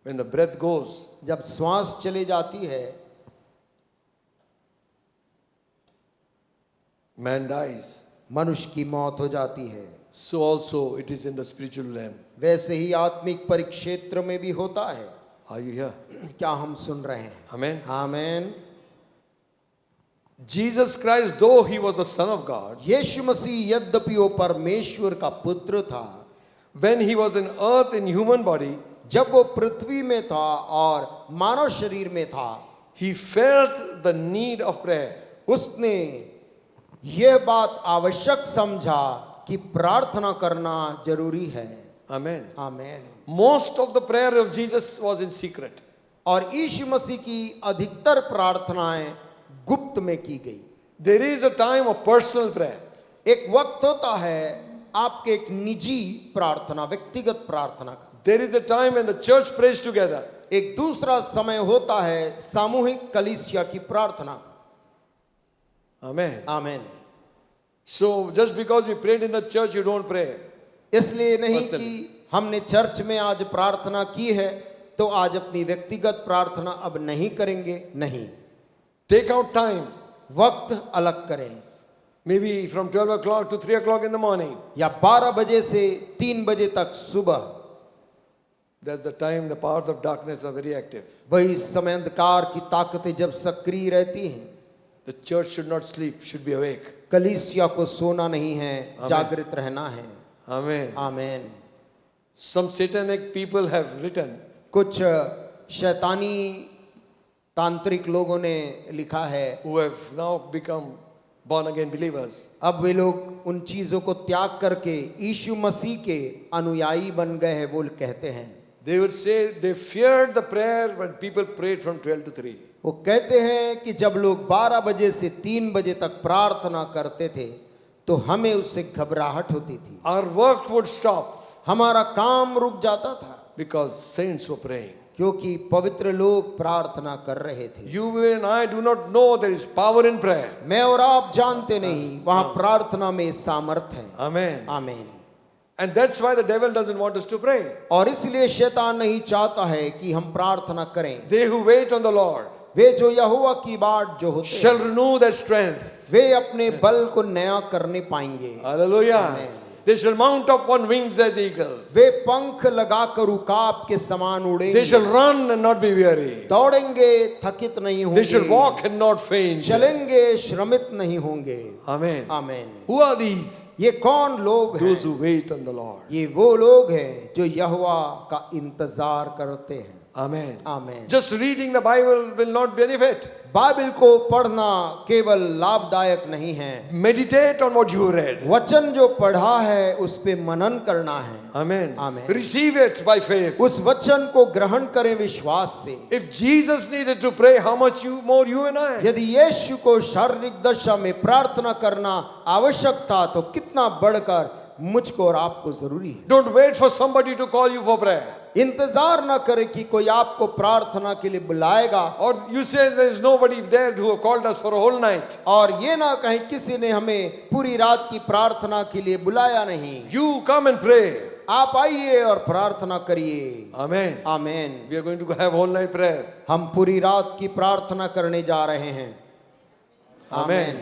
When the breath goes, जब श्वास चली जाती है man dies. मनुष्य की मौत हो जाती है। So also it is in the spiritual realm. वैसे ही आत्मिक परिक्षेत्र में भी होता है। Are you here? क्या हम सुन रहे हैं? Amen. आमीन। Jesus Christ, though He was the Son of God, यीशु मसीह यद्यपि वो परमेश्वर का पुत्र था, when He was in earth in human body, जब वो पृथ्वी में था और मानव शरीर में था, He felt the need of prayer. उसने यह बात आवश्यक समझा कि प्रार्थना करना जरूरी है। Amen. आमीन। Most of the prayer of Jesus was in secret. और यीशु मसीह की अधिकतर प्रार्थनाएं गुप्त में की गई। There is a time of personal prayer. एक वक्त होता है आपके एक निजी प्रार्थना, व्यक्तिगत प्रार्थना का। There is a time when the church prays together. एक दूसरा समय होता है सामूहिक कलीसिया की प्रार्थना का। Amen. आमीन। So just because we prayed in the church, you don't pray. इसलिए नहीं Personally. कि हमने चर्च में आज प्रार्थना की है तो आज अपनी व्यक्तिगत प्रार्थना अब नहीं करेंगे, नहीं। Take out time. वक्त अलग करें। Maybe from 12 o'clock to 3 o'clock in the morning. या 12 बजे से 3 बजे तक सुबह। That's the time the powers of darkness are very active. वही समय अंधकार की ताकतें जब सक्रिय रहती हैं। The church should not sleep, should be awake. कलीसिया को सोना नहीं है, Amen. जागृत रहना है। Amen. आमीन। Some satanic people have written, कुछ शैतानी तांत्रिक लोगों ने लिखा है, who have now become born again believers. अब वे लोग उन चीजों को त्याग करके यीशु मसीह के अनुयायी बन गए हैं। वो कहते हैं They would say they feared the prayer when people prayed from 12 to 3. वो कहते हैं कि जब लोग 12 बजे से 3 बजे तक प्रार्थना करते थे तो हमें उससे घबराहट होती थी, Our work would stop हमारा काम रुक जाता था because saints were praying. क्योंकि पवित्र लोग प्रार्थना कर रहे थे। You and I do not know there is power in prayer. मैं और आप जानते नहीं वहां प्रार्थना में सामर्थ है। Amen. आमीन। And that's why the devil doesn't want us to pray. और इसलिए शैतान नहीं चाहता है कि हम प्रार्थना करें। They who wait on the Lord वे जो यहोवा की बाट जो होते shall हैं renew their strength. वे अपने बल को नया करने पाएंगे। Hallelujah. Amen. They shall mount up on wings as eagles. वे पंख लगाकर उकाब के समान They shall उड़ेंगे, run and not be weary. दौड़ेंगे थकित नहीं They shall होंगे, walk and not faint. चलेंगे श्रमित नहीं होंगे। Amen. आमीन। Who are these? ये कौन लोग हैं? Those who wait on the Lord. ये वो लोग हैं जो यहोवा का इंतजार करते हैं। Amen. आमीन। Just reading the Bible will not benefit. Bible को पढ़ना केवल लाभदायक नहीं है, Meditate on what you read. वचन जो पढ़ा है उस पे मनन करना है। Amen. Amen. Receive it by faith. उस वचन को ग्रहण करें विश्वास से। If Jesus needed to pray, how much more you and I? यदि यीशु को शारीरिक दशा में प्रार्थना करना आवश्यक था तो कितना बढ़कर मुझको और आपको जरूरी है। Don't wait for somebody to call you for prayer. इंतजार न करें कि कोई आपको प्रार्थना के लिए बुलाएगा, Or you say there is nobody there who have called us for a whole night. और ये ना कहें किसी ने हमें पूरी रात की प्रार्थना के लिए बुलाया नहीं। You come and pray. आप आइए और प्रार्थना करिए। Amen. आमीन। We are going to have whole night prayer. हम पूरी रात की प्रार्थना करने जा रहे हैं। Amen.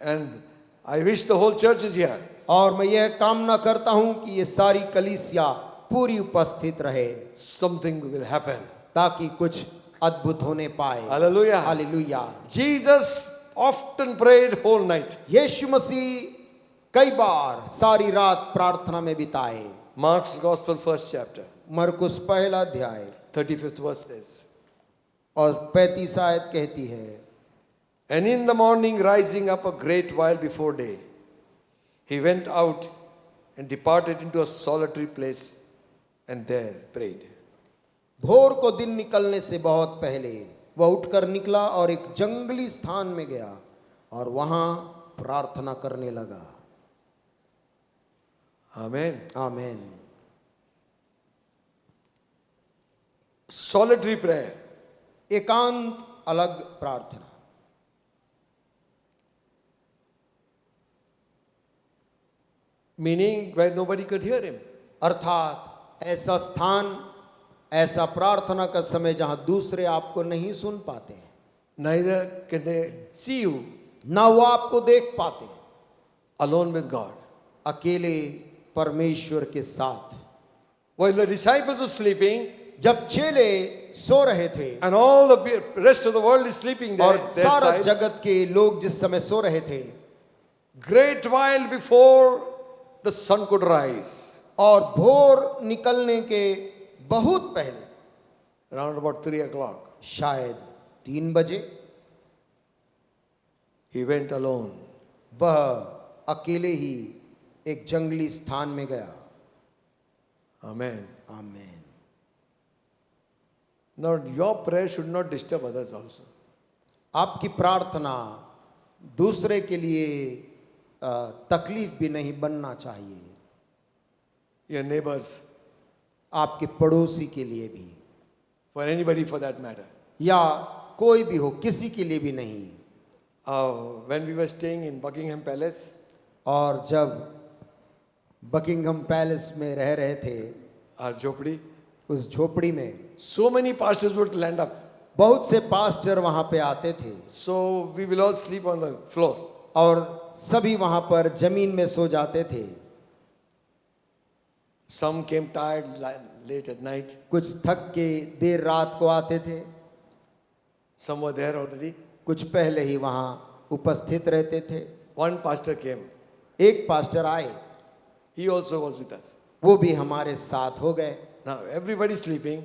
And I wish the whole church is here. और मैं यह कामना करता हूं कि ये सारी कलीसिया पूरी उपस्थित रहे, Something will happen. ताकि कुछ अद्भुत होने पाए। Hallelujah. Hallelujah. Jesus often prayed whole night. यीशु मसीह कई बार सारी रात प्रार्थना में बिताए। Mark's Gospel, first chapter, मरकुस पहला अध्याय 35th verse says, और 35 आयत कहती है, And in the morning, rising up a great while before day, he went out and departed into a solitary place and there prayed. भोर को दिन निकलने से बहुत पहले वह उठकर निकला और एक जंगली स्थान में गया और वहां प्रार्थना करने लगा। Amen. आमीन। Solitary prayer. एकांत अलग प्रार्थना। Meaning where nobody could hear him. अर्थात ऐसा स्थान, ऐसा प्रार्थना का समय जहां दूसरे आपको नहीं सुन पाते हैं, Neither can they see you. ना वो आपको देख पाते, Alone with God. अकेले परमेश्वर के साथ। While the disciples are sleeping जब चेले सो रहे थे and all the rest of the world is sleeping there, और their सारा side, जगत के लोग जिस समय सो रहे थे, great while before the sun could rise, और भोर निकलने के बहुत पहले, around about 3 o'clock, शायद 3 बजे, he went alone. वह अकेले ही एक जंगली स्थान में गया। Amen. आमीन। Now your prayer should not disturb others also. आपकी प्रार्थना दूसरे के लिए तकलीफ भी नहीं बनना चाहिए, Your neighbors, आपके पड़ोसी के लिए भी, for anybody for that matter. या कोई भी हो, किसी के लिए भी नहीं। When we were staying in Buckingham Palace, और जब बकिंगम पैलेस में रह रहे थे, our झोपड़ी, उस झोपड़ी में so many pastors would land up. बहुत से पास्टर वहां पे आते थे, So we will all sleep on the floor. और सभी वहां पर जमीन में सो जाते थे। Some came tired late at night. कुछ थक के देर रात को आते थे, Some were there already. कुछ पहले ही वहां उपस्थित रहते थे। One pastor came. एक पास्टर आए, He also was with us. वो भी हमारे साथ हो गए। Now everybody sleeping.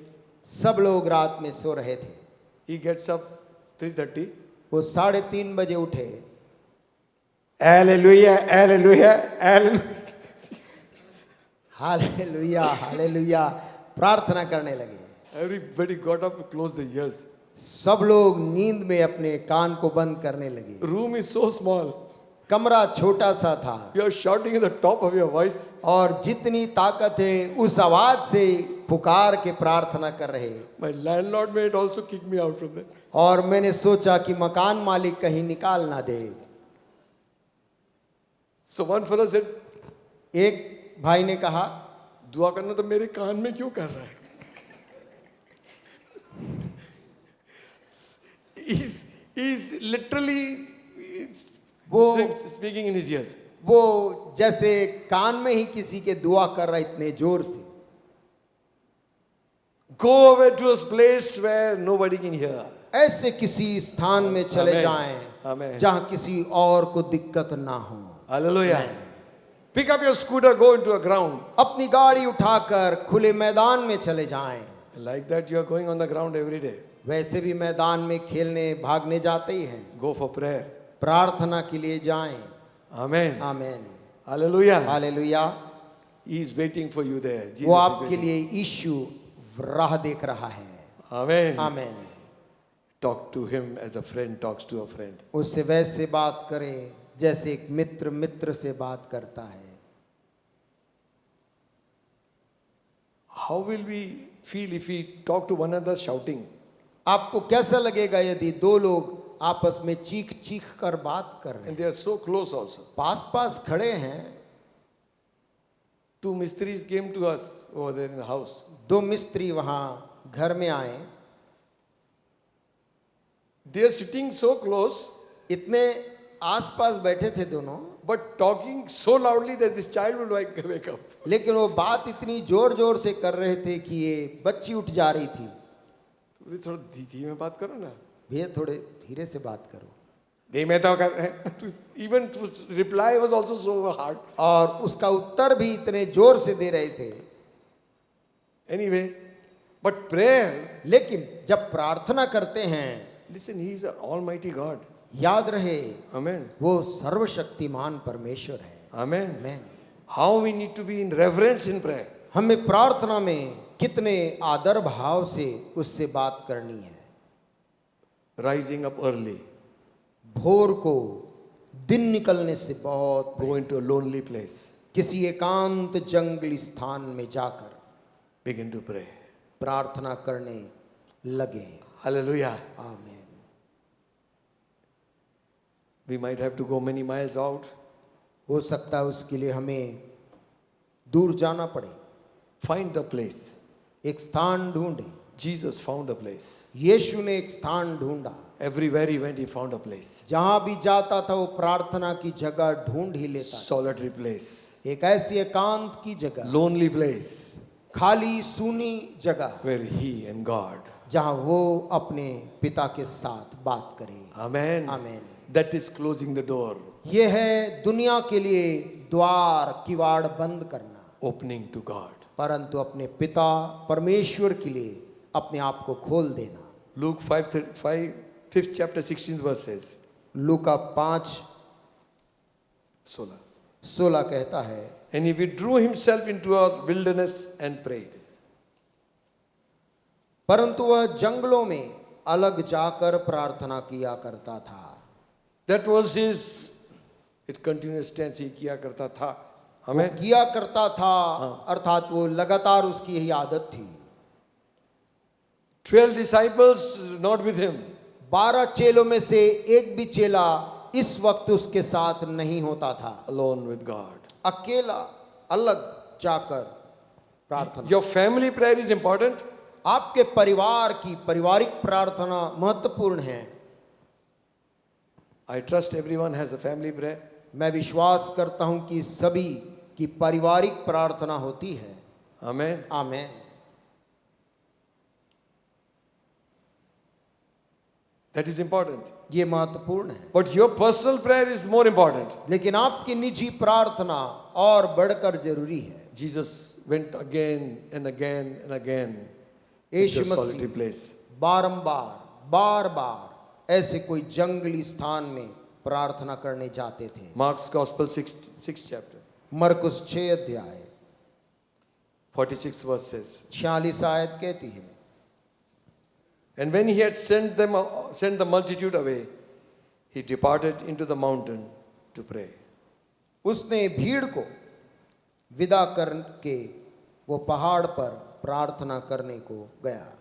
सब लोग रात में सो रहे थे। He gets up 3:30. वो 3:30 बजे उठे। Hallelujah, hallelujah, hallelujah. Hallelujah hallelujah, प्रार्थना करने लगे। Everybody got up to close the ears. सब लोग नींद में अपने कान को बंद करने लगे। Room is so small. कमरा छोटा सा था You are shouting at the top of your voice. और जितनी ताकत है उस आवाज से पुकार के प्रार्थना कर रहे। My landlord may also kick me out from that. और मैंने सोचा कि मकान मालिक कहीं निकाल ना दे। So one fellow said, एक भाई ने कहा, दुआ करना तो मेरे कान में क्यों कर रहा है? He's literally speaking in his ears. वो जैसे कान में ही किसी के दुआ कर रहा है इतने जोर से। Go away to a place where nobody can hear. ऐसे किसी स्थान में चले Amen. जाएं Amen. जहां किसी और को दिक्कत ना हो। Hallelujah. Pick up your scooter, go into a ground. अपनी गाड़ी उठाकर खुले मैदान में चले जाएं। Like that you are going on the ground every day. वैसे भी मैदान में खेलने भागने जाते ही हैं। Go for prayer. प्रार्थना के लिए जाएं। Amen. आमीन। Hallelujah. Hallelujah. He is waiting for you there. Jesus वो is आपके waiting. लिए यीशु राह देख रहा है। Amen. आमीन। Talk to him as a friend talks to a friend. उससे वैसे बात करें जैसे एक मित्र मित्र से बात करता है। How will we feel if we talk to one another shouting? आपको कैसा लगेगा यदि दो लोग आपस में चीख चीख कर बात कर रहे हैं? And they are so close also. पास पास खड़े हैं। Two mistris came to us over there in the house. दो मिस्त्री वहां घर में आए। They are sitting so close, इतने आसपास बैठे थे दोनों, but talking so loudly that this child will wake up. लेकिन वो बात इतनी जोर जोर से कर रहे थे कि ये बच्ची उठ जा रही थी। तो थोड़ा धीमे बात करो ना। भैया थोड़े धीरे से बात करो। धीमे तो कर even to reply was also so hard. और उसका उत्तर भी इतने जोर से दे रहे थे। Anyway, but prayer, लेकिन जब प्रार्थना करते हैं, listen, he is an almighty God. याद रहे Amen. वो सर्वशक्तिमान परमेश्वर है। Amen. आमीन। How we need to be in reverence in prayer. हमें प्रार्थना में कितने आदर भाव से उससे बात करनी है। Rising up early, भोर को दिन निकलने से बहुत go into a lonely place, किसी एकांत जंगली स्थान में जाकर begin to pray. प्रार्थना करने लगे। Hallelujah. आमीन। We might have to go many miles out. हो सकता है उसके लिए हमें दूर जाना पड़े। Find the place. एक स्थान ढूंढे। Jesus found a place. यीशु ने एक स्थान ढूंढा। Everywhere he went, he found a place. जहां भी जाता था वो प्रार्थना की जगह ढूंढ ही लेता था। Solitary place. एक ऐसी एकांत की जगह, Lonely place खाली सूनी जगह, where he and God. जहां वो अपने पिता के साथ बात करे। Amen. आमीन। That is closing the door, ये है दुनिया के लिए द्वार किवाड़ बंद करना, opening to God. परंतु अपने पिता परमेश्वर के लिए अपने आप को खोल देना। Luke 5th chapter 16th verse says, लूका 16. 5:16 कहता है, And he withdrew himself into a wilderness and prayed. परंतु वह जंगलों में अलग जाकर प्रार्थना किया करता था। That was his, it continuous tense, he किया करता था. वो Amen. किया करता था, अर्थात वो लगातार उसकी यही आदत थी। 12 disciples not with him. 12 चेलों में से एक भी चेला इस वक्त उसके साथ नहीं होता था। Alone with God. अकेला अलग जाकर प्रार्थना। Your family prayer is important. आपके परिवार की पारिवारिक प्रार्थना महत्वपूर्ण है। I trust everyone has a family prayer. मैं विश्वास करता हूं कि सभी की पारिवारिक प्रार्थना होती है। Amen. आमीन। That is important. ये महत्वपूर्ण है। But your personal prayer is more important. लेकिन आपकी निजी प्रार्थना और बढ़कर जरूरी है। Jesus went again and again and again to Yeshu the solitary Masih place. बारंबार बार बार ऐसे कोई जंगली स्थान में प्रार्थना करने जाते थे। Mark's Gospel 6th chapter. मरकुस 6 अध्याय 46th verse says. 46 आयत कहती है, And when he had sent the multitude away, he departed into the mountain to pray. उसने भीड़ को विदा करके वो पहाड़ पर प्रार्थना करने को गया।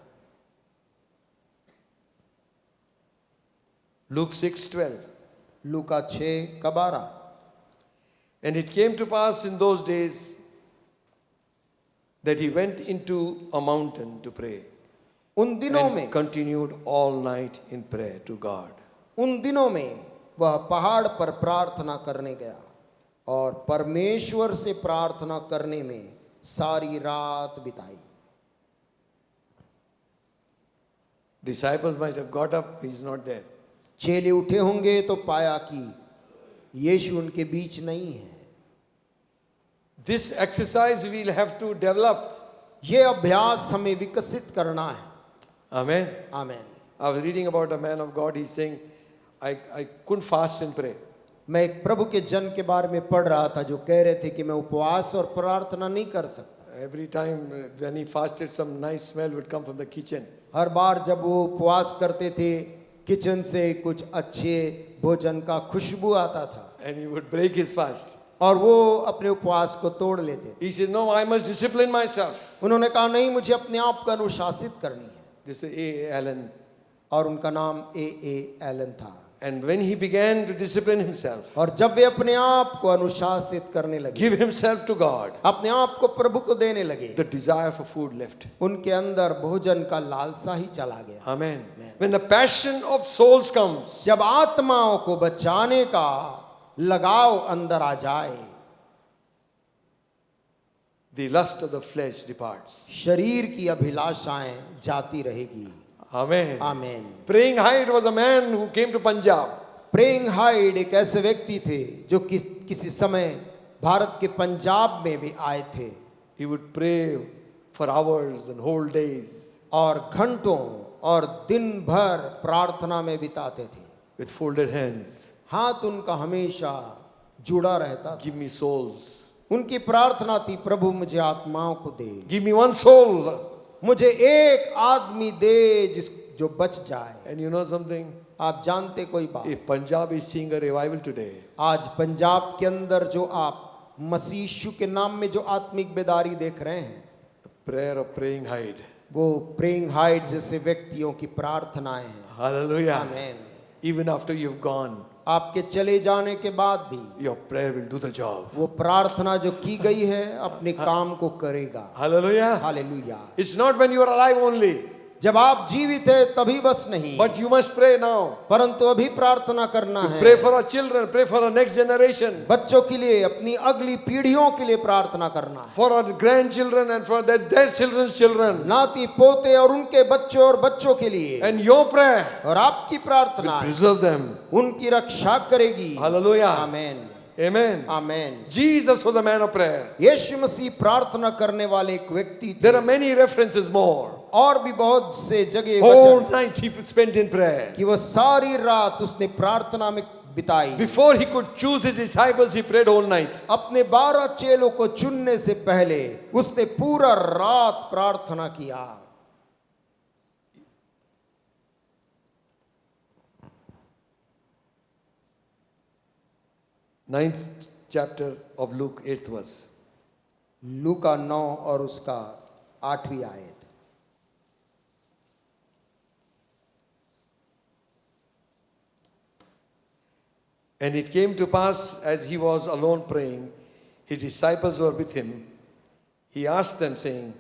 Luke 6:12. Luka 6:12। And it came to pass in those days that he went into a mountain to pray उन दिनों and में continued all night in prayer to God. उन दिनों में वह पहाड़ पर प्रार्थना करने गया और परमेश्वर से प्रार्थना करने में सारी रात बिताई। Disciples might have got up, he's not there. चेले उठे होंगे तो पाया कि यीशु उनके बीच नहीं है। This exercise we'll have to develop. ये अभ्यास हमें विकसित करना है। Amen. आमीन। I was reading about a man of God, he's saying, I couldn't fast and pray. मैं एक प्रभु के जन के बारे में पढ़ रहा था जो कह रहे थे कि मैं उपवास और प्रार्थना नहीं कर सकता। Every time when he fasted, some nice smell would come from the kitchen. हर बार जब वो उपवास करते थे किचन से कुछ अच्छे भोजन का खुशबू आता था And he would break his fast. और वो अपने उपवास को तोड़ लेते थे। He said, no, I must discipline myself. उन्होंने कहा नहीं, मुझे अपने आप को अनुशासित करनी है। This is A. Allen. और उनका नाम ए एलन था। And when he began to discipline himself, और जब वे अपने आप को अनुशासित करने लगे, give himself to God, अपने आप को प्रभु को देने लगे, the desire for food left. उनके अंदर भोजन का लालसा ही चला गया। Amen. When the passion of souls comes, जब आत्माओं को बचाने का लगाव अंदर आ जाए, the lust of the flesh departs. शरीर की अभिलाषाएं जाती रहेगी। Amen. आमीन। Praying Hyde was a man who came to Punjab. Praying hide एक ऐसे व्यक्ति थे जो किसी समय भारत के पंजाब में भी आए थे। He would pray for hours and whole days और घंटों और दिन भर प्रार्थना में बिताते थे। with folded hands. हाथ उनका हमेशा जुड़ा रहता था। Give me souls. उनकी प्रार्थना थी, प्रभु मुझे आत्माओं को दे, Give me one soul. मुझे एक आदमी दे जो बच जाए। And you know something? आप जानते कोई बात, If Punjab is seeing a revival today, आज पंजाब के अंदर जो आप मसीह यीशु के नाम में जो आत्मिक बेदारी देख रहे हैं, the prayer of Praying Hyde. वो प्रेइंग हाइड जैसे व्यक्तियों की प्रार्थनाएं हैं। Hallelujah. आमीन। Even after you've gone, आपके चले जाने के बाद भी your prayer will do the job. वो प्रार्थना जो की गई है अपने काम को करेगा। Hallelujah. Hallelujah. It's not when you are alive only, जब आप जीवित है तभी बस नहीं, but you must pray now. परंतु अभी प्रार्थना करना है। Pray for our children, pray for our next generation, बच्चों के लिए, अपनी अगली पीढ़ियों के लिए प्रार्थना करना है। for our grandchildren and for their children's children. नाती पोते और उनके बच्चों और बच्चों के लिए। And your prayer और आपकी प्रार्थना will preserve them. उनकी रक्षा करेगी। Hallelujah. आमीन। Amen. आमीन। Jesus was a man of prayer. यीशु मसीह प्रार्थना करने वाले एक व्यक्ति थे। There are many references more. और भी बहुत से जगह Whole वचन night he spent in prayer. कि वो सारी रात उसने प्रार्थना में बिताई। Before he could choose his disciples, he prayed all night. अपने 12 चेलों को चुनने से पहले उसने पूरा रात प्रार्थना किया। Ninth chapter of Luke, 8th verse. लूका 9 और उसका 8वीं आयत। And it came to pass, as he was alone praying, his disciples were with him. He asked them, saying,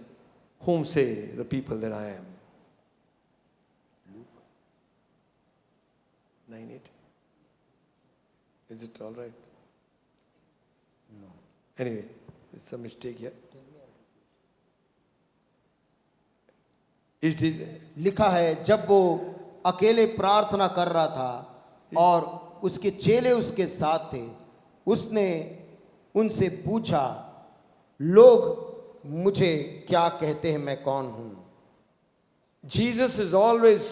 whom say the people that I am? Luke 9:8. Is it all right? No. Anyway, it's a mistake here. लिखा है, जब वो अकेले प्रार्थना कर रहा था और उसके चेले उसके साथ थे, उसने उनसे पूछा, लोग मुझे क्या कहते हैं, मैं कौन हूं? Jesus is always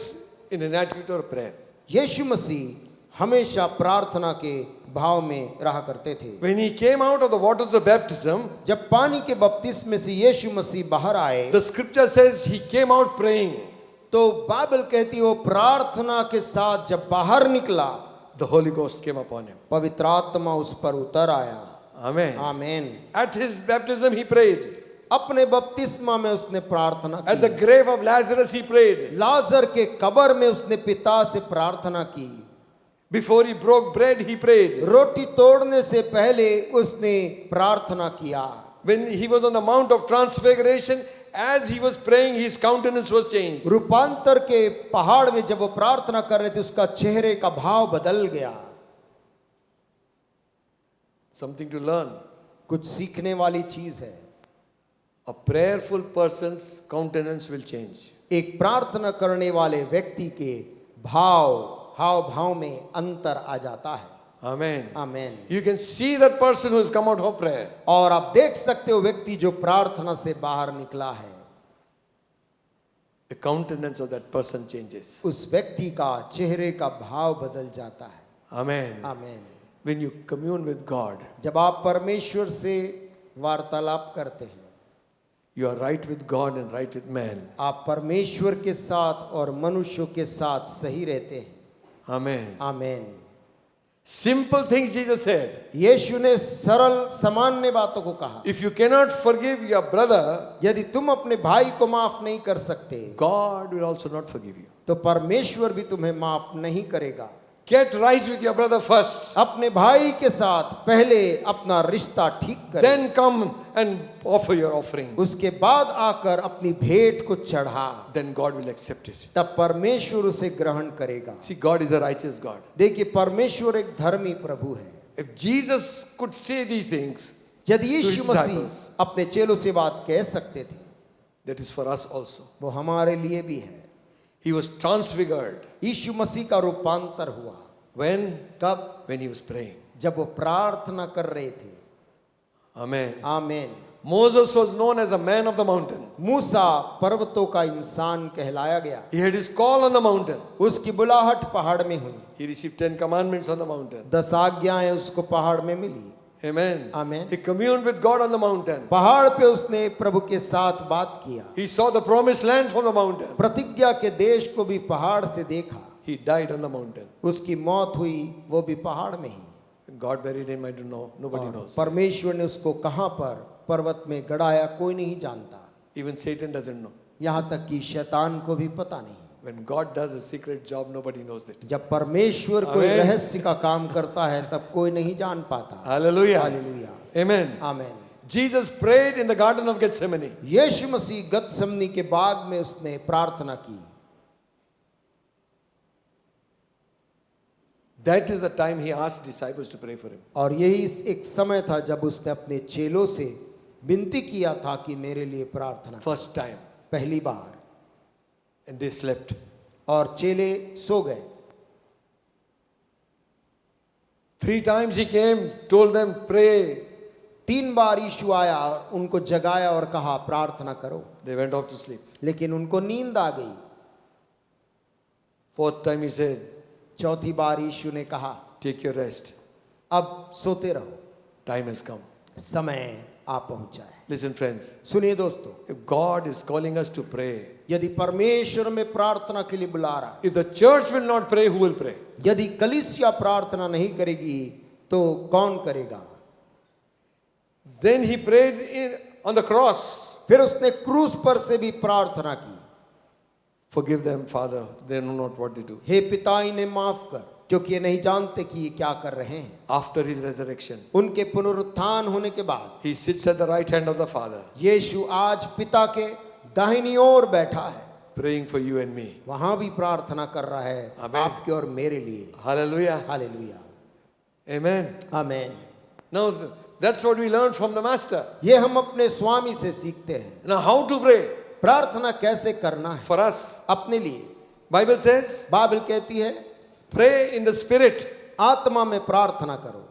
in an attitude of prayer. यीशु मसीह हमेशा प्रार्थना के भाव में रहा करते थे। When he came out of the waters of baptism, जब पानी के बपतिस्मे से यीशु मसीह बाहर आए, the scripture says he came out praying. तो बाइबल कहती वो प्रार्थना के साथ जब बाहर निकला, The Holy Ghost came upon him. पवित्र आत्मा उस पर उतर आया। Amen. आमीन। At his baptism he prayed. अपने बपतिस्मा में उसने प्रार्थना At the की। grave of Lazarus he prayed. लाजर के कब्र में उसने पिता से प्रार्थना की। Before he broke bread he prayed. रोटी तोड़ने से पहले उसने प्रार्थना किया। When he was on the Mount of Transfiguration, as he was praying, his countenance was changed. रूपांतर के पहाड़ में जब वो प्रार्थना कर रहे थे, उसका चेहरे का भाव बदल गया। Something to learn. कुछ सीखने वाली चीज है। A prayerful person's countenance will change. एक प्रार्थना करने वाले व्यक्ति के हाव भाव में अंतर आ जाता है। Amen. आमीन। You can see that person who has come out of prayer. और आप देख सकते हो व्यक्ति जो प्रार्थना से बाहर निकला है, The countenance of that person changes. उस व्यक्ति का चेहरे का भाव बदल जाता है। Amen. आमीन। When you commune with God, जब आप परमेश्वर से वार्तालाप करते हैं, you are right with God and right with man. आप परमेश्वर के साथ और मनुष्यों के साथ सही रहते हैं। Amen. आमीन। Simple things Jesus said. यीशु ने सरल सामान्य बातों को कहा। If you cannot forgive your brother, यदि तुम अपने भाई को माफ नहीं कर सकते, God will also not forgive you. तो परमेश्वर भी तुम्हें माफ नहीं करेगा। Get right with your brother first. अपने भाई के साथ पहले अपना रिश्ता ठीक करें, Then come and offer your offering. उसके बाद आकर अपनी भेंट को चढ़ा, Then God will accept it. तब परमेश्वर उसे ग्रहण करेगा। See, God is a righteous God. देखिए परमेश्वर एक धर्मी प्रभु है। If Jesus could say these things, यदि यीशु his मसीह disciples, अपने चेलों से बात कह सकते थे, that is for us also. वो हमारे लिए भी है। He was transfigured. यीशु मसीह का रूपांतर हुआ। When? कब? When he was praying. जब वो प्रार्थना कर रहे थे। Amen. आमीन। Moses was known as a man of the mountain. मूसा पर्वतों का इंसान कहलाया गया। He had his call on the mountain. उसकी बुलाहट पहाड़ में हुई। He received 10 commandments on the mountain. 10 आज्ञाएं उसको पहाड़ में मिली। Amen. Amen. He communed with God on the mountain. पहाड़ पे उसने प्रभु के साथ बात किया। He saw the promised land from the mountain. प्रतिज्ञा के देश को भी पहाड़ से देखा। He died on the mountain. उसकी मौत हुई वो भी पहाड़ में ही। God buried him, I don't know. Nobody knows. परमेश्वर ने उसको कहां पर पर्वत में गड़ाया कोई नहीं जानता। Even Satan doesn't know. यहाँ तक कि शैतान को भी पता नहीं। When God does a secret job, nobody knows it. जब परमेश्वर कोई Amen. रहस्य का काम करता है तब कोई नहीं जान पाता। Hallelujah. हालेलुया। Amen. आमीन। Jesus prayed in the Garden of Gethsemane. यीशु मसीह गतसमनी के बाग में उसने प्रार्थना की। That is the time he asked disciples to pray for him. और यही एक समय था जब उसने अपने चेलों से विनती किया था कि मेरे लिए प्रार्थना। First time. पहली बार। And they slept. और चेले सो गए। 3 times he came, told them, pray. 3 बार यीशु आया, उनको जगाया और कहा प्रार्थना करो। They went off to sleep. लेकिन उनको नींद आ गई। 4th time he said, चौथी बार यीशु ने कहा take your rest. अब सोते रहो, Time has come. समय आ पहुंचा है। Listen friends, सुनिए दोस्तों, if God is calling us to pray, यदि परमेश्वर में प्रार्थना के लिए बुला रहा है, if the church will not pray, who will pray? यदि कलीसिया प्रार्थना नहीं करेगी तो कौन करेगा? Then he prayed on the cross. फिर उसने क्रूस पर से भी प्रार्थना की। Forgive them, Father, they know not what they do. हे पिता इन्हें माफ कर, क्योंकि ये नहीं जानते कि ये क्या कर रहे हैं। After his resurrection, उनके पुनरुत्थान होने के बाद he sits at the right hand of the Father, यीशु आज पिता के दाहिनी ओर बैठा है, praying for you and me. वहां भी प्रार्थना कर रहा है Amen. आपके और मेरे लिए। Hallelujah. हालेलुया। Amen. आमीन। Now that's what we learned from the Master. ये हम अपने स्वामी से सीखते हैं। Now how to pray? प्रार्थना कैसे करना है For us, अपने लिए। Bible says, बाइबल कहती है pray in the Spirit. आत्मा में प्रार्थना करो।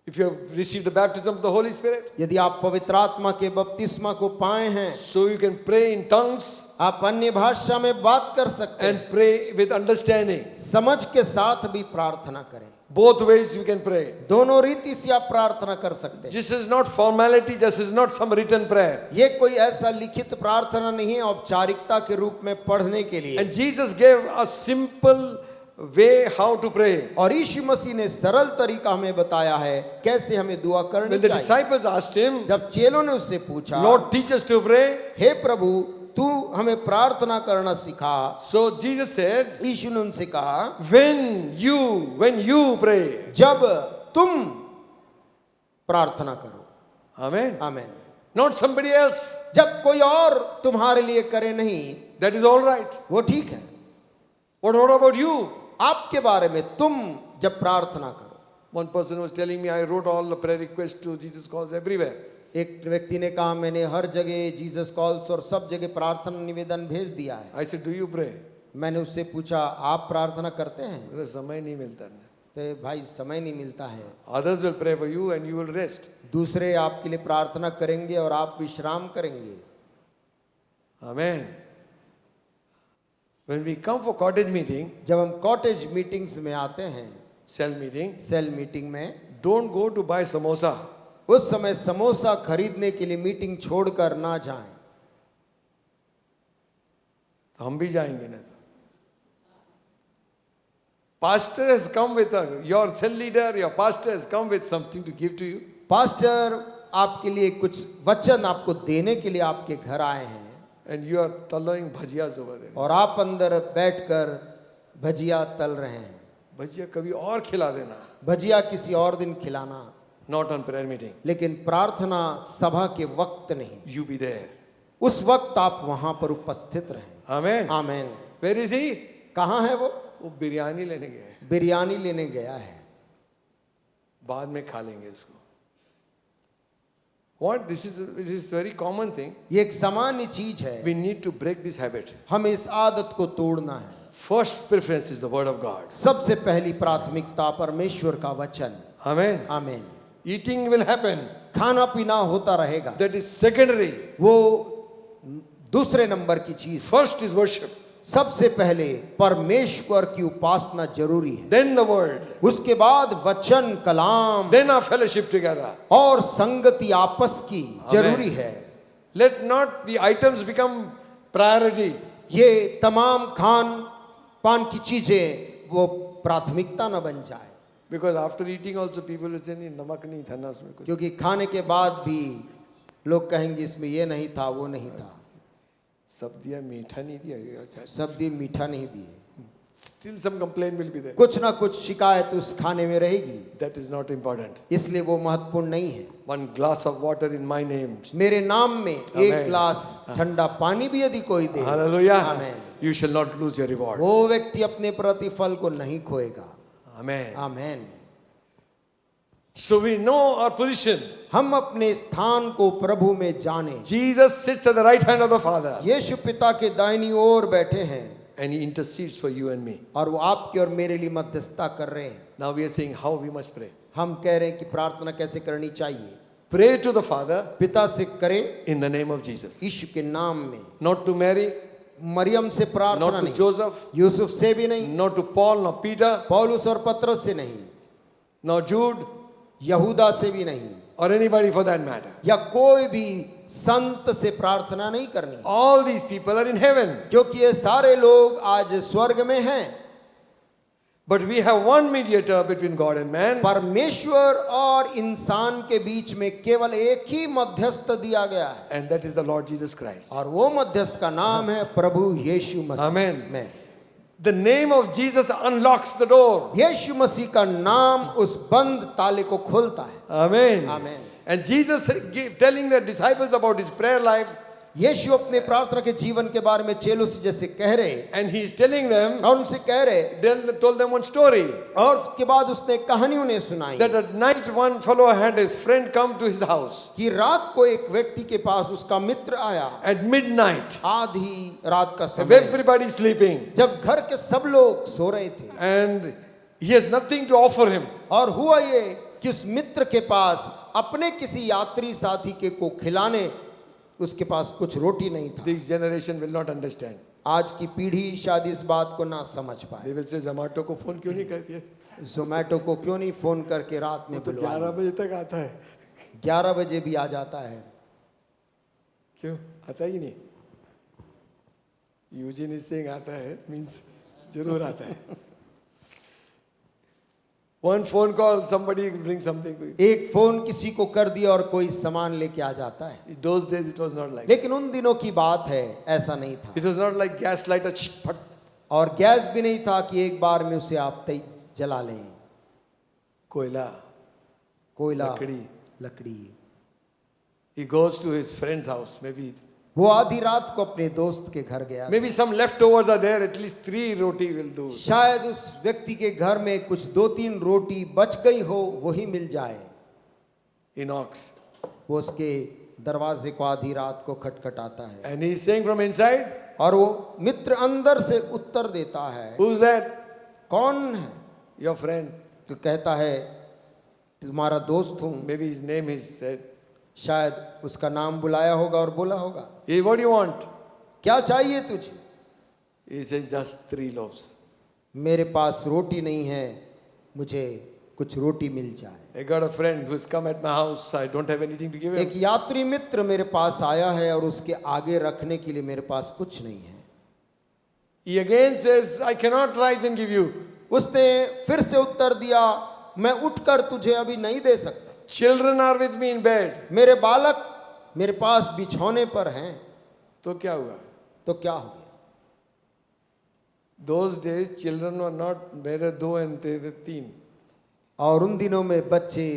If you have received the baptism of the Holy Spirit, यदि आप पवित्र आत्मा के बपतिस्मा को पाए हैं so you can pray in tongues. आप अन्य भाषा में बात कर सकते and हैं, pray with understanding. समझ के साथ भी प्रार्थना करें। Both ways you can pray. दोनों रीति से आप प्रार्थना कर सकते हैं। This is not formality, this is not some written prayer. ये कोई ऐसा लिखित प्रार्थना नहीं है औपचारिकता के रूप में पढ़ने के लिए। And Jesus gave a simple way how to pray. और यीशु मसीह ने सरल तरीका हमें बताया है कैसे हमें दुआ करनी When the चाहिए। disciples asked him, जब चेलों ने उससे पूछा, Lord, teach us to pray. हे प्रभु तू हमें प्रार्थना करना सिखा, So Jesus said, यीशु ने उनसे कहा, when you pray. जब तुम प्रार्थना करो। Amen. आमीन। Not somebody else. जब कोई और तुम्हारे लिए करे नहीं, That is all right. वो ठीक है। What about you? आपके बारे में तुम जब प्रार्थना करो। One person was telling me, I wrote all the prayer requests to Jesus calls everywhere. एक व्यक्ति ने कहा मैंने हर जगह जीसस कॉल्स और सब जगह प्रार्थना निवेदन भेज दिया है। I said, do you pray? मैंने उससे पूछा आप प्रार्थना करते हैं? Brother, समय नहीं मिलता ना. तो भाई समय नहीं मिलता है। Others will pray for you and you will rest. दूसरे आपके लिए प्रार्थना करेंगे और आप विश्राम करेंगे। Amen. When we come for cottage meeting, जब हम कॉटेज मीटिंग्स में आते हैं, cell meeting, सेल मीटिंग में, don't go to buy samosa. उस समय समोसा खरीदने के लिए मीटिंग छोड़कर ना जाएं। तो हम भी जाएंगे ना. Pastor has come with your cell leader, your pastor has come with something to give to you. Pastor आपके लिए कुछ वचन आपको देने के लिए आपके घर आए हैं And you are tallowing bhajiyas over there. और आप अंदर बैठकर भजिया तल रहे हैं। भजिया कभी और खिला देना. भजिया किसी और दिन खिलाना, Not on prayer meeting. लेकिन प्रार्थना सभा के वक्त नहीं। You be there. उस वक्त आप वहां पर उपस्थित रहें। Amen. आमीन। Where is he? कहाँ है वो? वो बिरयानी लेने गए. बिरयानी लेने गया है। बाद में खा लेंगे इसको. What? This is very common thing. ये एक सामान्य चीज है। We need to break this habit. हमें इस आदत को तोड़ना है। First preference is the word of God. सबसे पहली प्राथमिकता परमेश्वर का वचन। Amen. आमीन। Eating will happen. खाना पीना होता रहेगा, That is secondary. वो दूसरे नंबर की चीज। First is worship. सबसे पहले परमेश्वर की उपासना जरूरी है, Then the word. उसके बाद वचन कलाम Then our fellowship together. और संगति आपस की जरूरी है। Let not the items become priority. ये तमाम खान पान की चीजें वो प्राथमिकता न बन जाए, Because after eating also people will say, नहीं नमक नहीं था ना उसमें कुछ. क्योंकि खाने के बाद भी लोग कहेंगे इसमें ये नहीं था वो नहीं था, सब दिया मीठा नहीं दिया. सब दिए मीठा नहीं दिए। Still some complaint will be there. कुछ ना कुछ शिकायत उस खाने में रहेगी, That is not important. इसलिए वो महत्वपूर्ण नहीं है। One glass of water in my name. मेरे नाम में एक Amen. गिलास ठंडा पानी भी यदि कोई दे, Hallelujah. Amen. You shall not lose your reward. वो व्यक्ति अपने प्रतिफल को नहीं खोएगा। Amen. Amen. So we know our position. हम अपने स्थान को प्रभु में जाने। Jesus sits at the right hand of the Father यीशु पिता के दाहिनी ओर बैठे हैं and he intercedes for you and me. और वो आपके और मेरे लिए मध्यस्थता कर रहे हैं। Now we are saying how we must pray. हम कह रहे हैं कि प्रार्थना कैसे करनी चाहिए। Pray to the Father पिता से करें in the name of Jesus. यीशु के नाम में। Not to Mary, मरियम से प्रार्थना not to नहीं, Joseph, यूसुफ से भी नहीं, not to Paul, nor Peter, पौलुस और पतरस से नहीं, nor Jude, यहूदा से भी नहीं, or anybody for that matter. या कोई भी संत से प्रार्थना नहीं करनी, All these people are in heaven. क्योंकि ये सारे लोग आज स्वर्ग में हैं। But we have one mediator between God and man. परमेश्वर और इंसान के बीच में केवल एक ही मध्यस्थ दिया गया है, And that is the Lord Jesus Christ. और वो मध्यस्थ का नाम है प्रभु यीशु मसीह। Amen. में The name of Jesus unlocks the door. यीशु मसीह का नाम उस बंद ताले को खोलता है। Amen. Amen. And Jesus telling the disciples about his prayer life, यीशु अपने प्रार्थना के जीवन के बारे में चेलों से जैसे कह रहे, and he is telling them, और उनसे कह रहे, they told them one story, और उसके बाद उसने कहानी उन्हें सुनाई that at night one fellow had a friend come to his house कि रात को एक व्यक्ति के पास उसका मित्र आया, at midnight, आधी रात का if समय, everybody is sleeping, जब घर के सब लोग सो रहे थे, and he has nothing to offer him. और हुआ ये कि उस मित्र के पास अपने किसी यात्री साथी के को खिलाने उसके पास कुछ रोटी नहीं था। This generation will not understand. आज की पीढ़ी शायद इस बात को ना समझ They पाए। will say, Zomato को फोन क्यों नहीं कर दिया? जोमेटो को क्यों नहीं फोन करके रात में तो बुलवा 11 बजे तक आता है। 11 बजे भी आ जाता है। क्यों आता ही नहीं? यूजिन इज सेइंग आता है, मींस जरूर आता है। One phone call, somebody bring something. एक फोन किसी को कर दिया और कोई सामान लेके आ जाता है। Those days it was not like. लेकिन उन दिनों की बात है, ऐसा नहीं था। It was not like gas lighter. But और गैस भी नहीं था कि एक बार में उसे आप जला लें। कोयला, कोयला, लकड़ी. He goes to his friend's house. Maybe वो आधी रात को अपने दोस्त के घर गया। maybe some leftovers are there. At least 3 roti will do. शायद उस व्यक्ति के घर में कुछ 2-3 रोटी बच गई हो, वही मिल जाए। He knocks. वो उसके दरवाजे को आधी रात को खटखटाता है। And he is saying from inside. और वो मित्र अंदर से उत्तर देता है। Who's that? कौन है? Your friend. तो कहता है तुम्हारा दोस्त हूँ। Maybe his name is said. शायद उसका नाम बुलाया होगा और बोला होगा। Hey, what do you want? क्या चाहिए तुझे? He says just 3 loaves. मेरे पास रोटी नहीं है, मुझे कुछ रोटी मिल जाए। I got a friend who's come at my house. I don't have anything to give him. एक यात्री मित्र मेरे पास आया है और उसके आगे रखने के लिए मेरे पास कुछ नहीं है। He again says, I cannot rise and give you. उसने फिर से उत्तर दिया, मैं उठकर तुझे अभी नहीं दे सकता। Children are with me in bed. मेरे बालक मेरे पास बिछौने पर हैं। तो क्या हुआ? तो क्या हो गया? Those days children were not मेरे 2 and तेरे 3. और उन दिनों में बच्चे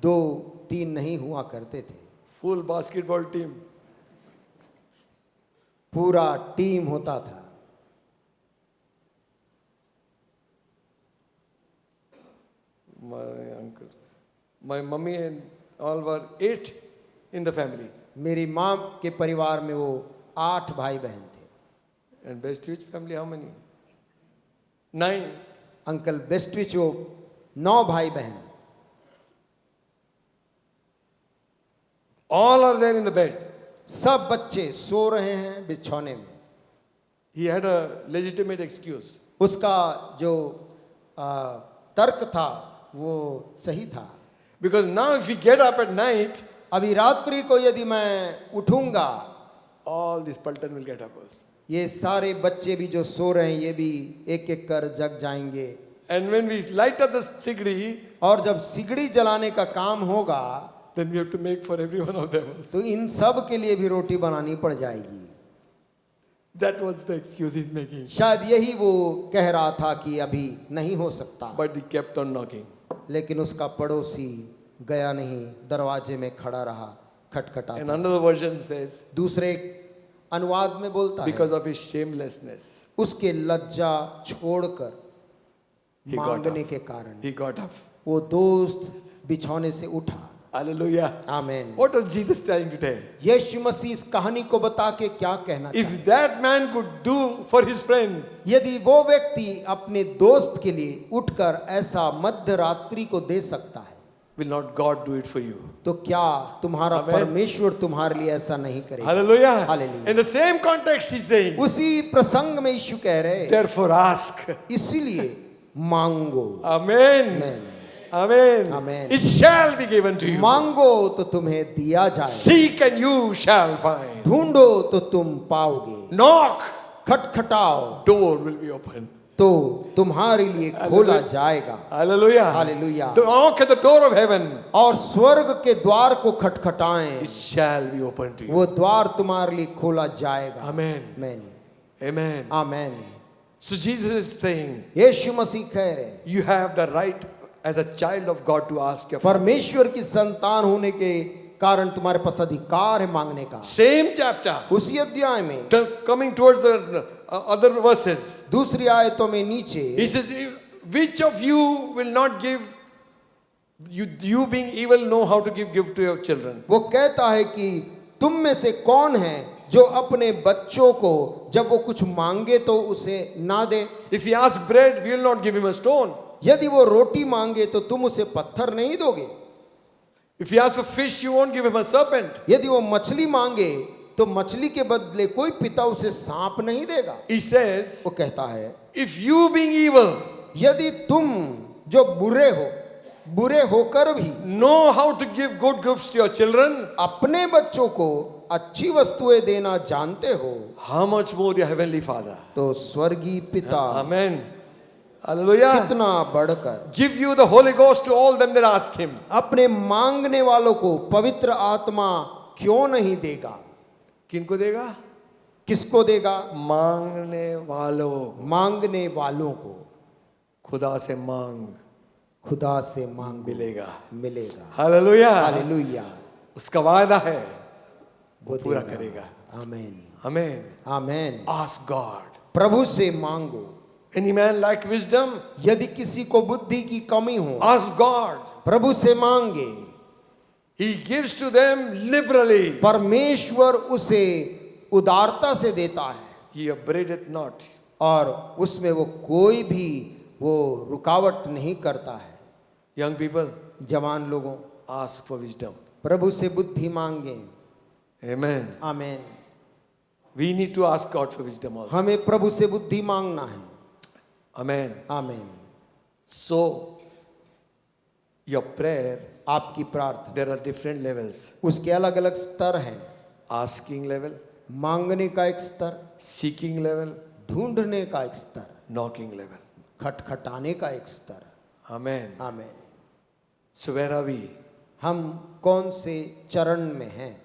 2-3 नहीं हुआ करते थे। Full basketball team. पूरा टीम होता था। My uncle, my mummy and all were 8 in the family. मेरी माँ के परिवार में वो 8 भाई बहन थे। And Bestwich family how many? 9. Uncle बेस्टविच वो 9 भाई बहन। All are there in the bed. सब बच्चे सो रहे हैं बिछौने में। He had a legitimate excuse. उसका जो तर्क था वो सही था। Because now if we get up at night, अभी रात्रि को यदि मैं उठूंगा, all this Paltan will get up also. ये सारे बच्चे भी जो सो रहे हैं ये भी एक एक कर जग जाएंगे। And when we light up the sigri, और जब सिगड़ी जलाने का काम होगा then we have to make for every one of them also. तो इन सब के लिए भी रोटी बनानी पड़ जाएगी। That was the excuse he's making. शायद यही वो कह रहा था कि अभी नहीं हो सकता। But he kept on knocking. लेकिन उसका पड़ोसी गया नहीं, दरवाजे में खड़ा रहा, खटखटा। And another version says, दूसरे अनुवाद में बोलता because है of his shamelessness, उसके लज्जा छोड़कर he got मांगने up. के कारण He got up. वो दोस्त बिछौने से उठा। Hallelujah. Amen. What was Jesus trying to tell? यीशु मसीह इस कहानी को बता के क्या कहना चाहता If that man could do for his friend, यदि वो व्यक्ति अपने दोस्त के लिए उठकर ऐसा मध्य रात्रि को दे सकता है, will not God do it for you? तो क्या तुम्हारा Amen. परमेश्वर तुम्हारे लिए ऐसा नहीं करेगा? Hallelujah. Hallelujah. In the same context, he's saying, उसी प्रसंग में यीशु कह रहे, therefore ask. इसीलिए मांगो। Amen. Amen. Amen. Amen. It shall be given to you. मांगो तो तुम्हें दिया जाए, Seek and you shall find. ढूंढो तो तुम पाओगे, Knock, खटखटाओ door will be open. तो तुम्हारे लिए खोला जाएगा। Hallelujah. Hallelujah. Knock at the door of heaven. और स्वर्ग के द्वार को खटखटाएं, It shall be open to you. वो द्वार तुम्हारे लिए खोला जाएगा। Amen. Amen. Amen. Amen. So Jesus is saying, यीशु मसीह कह रहे, you have the right as a child of God to ask your Father. परमेश्वर की संतान होने के कारण तुम्हारे पास अधिकार है मांगने का। Same chapter. उसी अध्याय में Coming towards the other verses, दूसरी आयतों में नीचे he says, which of you will not give, you being evil know how to give to your children. वो कहता है कि तुम में से कौन है जो अपने बच्चों को जब वो कुछ मांगे तो उसे ना दे। If he asks bread, we will not give him a stone. यदि वो रोटी मांगे तो तुम उसे पत्थर नहीं दोगे। If he asks for fish, you won't give him a serpent. यदि वो मछली मांगे तो मछली के बदले कोई पिता उसे सांप नहीं देगा। He says, वो कहता है, if you being evil यदि तुम जो बुरे होकर भी know how to give good gifts to your children, अपने बच्चों को अच्छी वस्तुएं देना जानते हो, how much more your heavenly Father. तो स्वर्गीय पिता Amen. Hallelujah. कितना बढ़कर Give you the Holy Ghost to all them that ask him. अपने मांगने वालों को पवित्र आत्मा क्यों नहीं देगा? किनको देगा? किसको देगा? मांगने वालों। मांगने वालों को। खुदा से मांग, खुदा से मांग मिलेगा। हालेलुया। हालेलुया। उसका वायदा है, वो पूरा देगा। करेगा। आमीन। आमेन। आमीन। Ask God. प्रभु से मांगो। Any man lack wisdom? यदि किसी को बुद्धि की कमी हो, Ask God. प्रभु से मांगे। He gives to them liberally. परमेश्वर उसे उदारता से देता है, He upbraideth not. और उसमें वो कोई भी वो रुकावट नहीं करता है। Young people, जवान लोगों, ask for wisdom. प्रभु से बुद्धि मांगे। Amen. आमीन। We need to ask God for wisdom also. हमें प्रभु से बुद्धि मांगना है। Amen. आमीन। So, your prayer, आपकी प्रार्थना, there are different levels. उसके अलग अलग स्तर हैं। Asking level, मांगने का एक स्तर, seeking level, ढूंढने का एक स्तर, knocking level. खटखटाने का एक स्तर। Amen. आमीन। So where are we? हम कौन से चरण में हैं?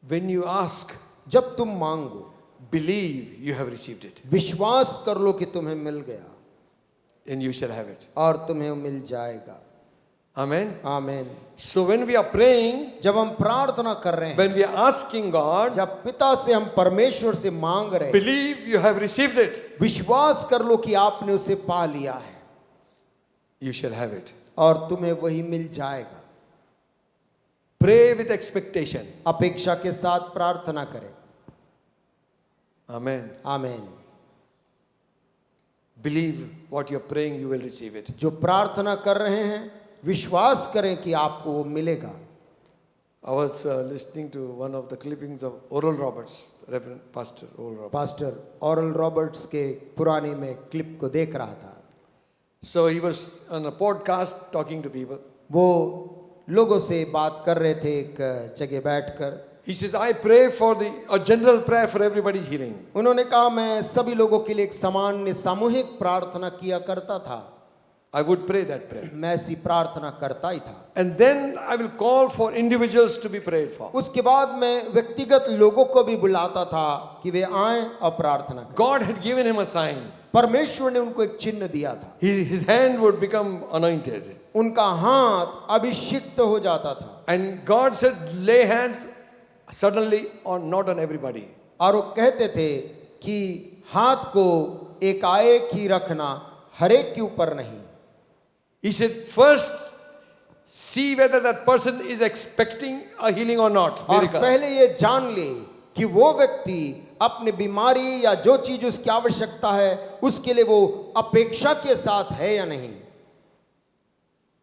When you ask, जब तुम मांगो, believe you have received it, विश्वास कर लो कि तुम्हें मिल गया, and you shall have it. और तुम्हें मिल जाएगा। Amen. आमीन। So when we are praying, जब हम प्रार्थना कर रहे हैं, when we are asking God, जब पिता से हम परमेश्वर से मांग रहे हैं, believe you have received it, विश्वास कर लो कि आपने उसे पा लिया है, you shall have it. और तुम्हें वही मिल जाएगा। Pray with expectation. अपेक्षा के साथ प्रार्थना करें। Amen. आमीन। Believe what you're praying, you will receive it. जो प्रार्थना कर रहे हैं, विश्वास करें कि आपको वो मिलेगा। I was listening to one of the clippings of Oral Roberts, Reverend Pastor Oral Roberts. Pastor Oral Roberts के पुराने में क्लिप को देख रहा था। So he was on a podcast talking to people. वो लोगों से बात कर रहे थे एक जगह बैठकर। He says, I pray for a general prayer for everybody's healing. उन्होंने कहा, मैं सभी लोगों के लिए एक सामान्य सामूहिक प्रार्थना किया करता था। I would pray that prayer. मैं ऐसी प्रार्थना करता ही था। And then I will call for individuals to be prayed for. उसके बाद मैं व्यक्तिगत लोगों को भी बुलाता था कि वे आएं और प्रार्थना करें। God had given him a sign. परमेश्वर ने उनको एक चिन्ह दिया था। His hand would become anointed. उनका हाथ अभिषिक्त हो जाता था। And God said, lay hands suddenly on, not on everybody. और वो कहते थे कि हाथ को एकाएक ही रखना, हरेक के ऊपर नहीं। He said, first see whether that person is expecting a healing or not. और Miracle. पहले ये जान ले कि वो व्यक्ति अपने बीमारी या जो चीज उसकी आवश्यकता है उसके लिए वो अपेक्षा के साथ है या नहीं।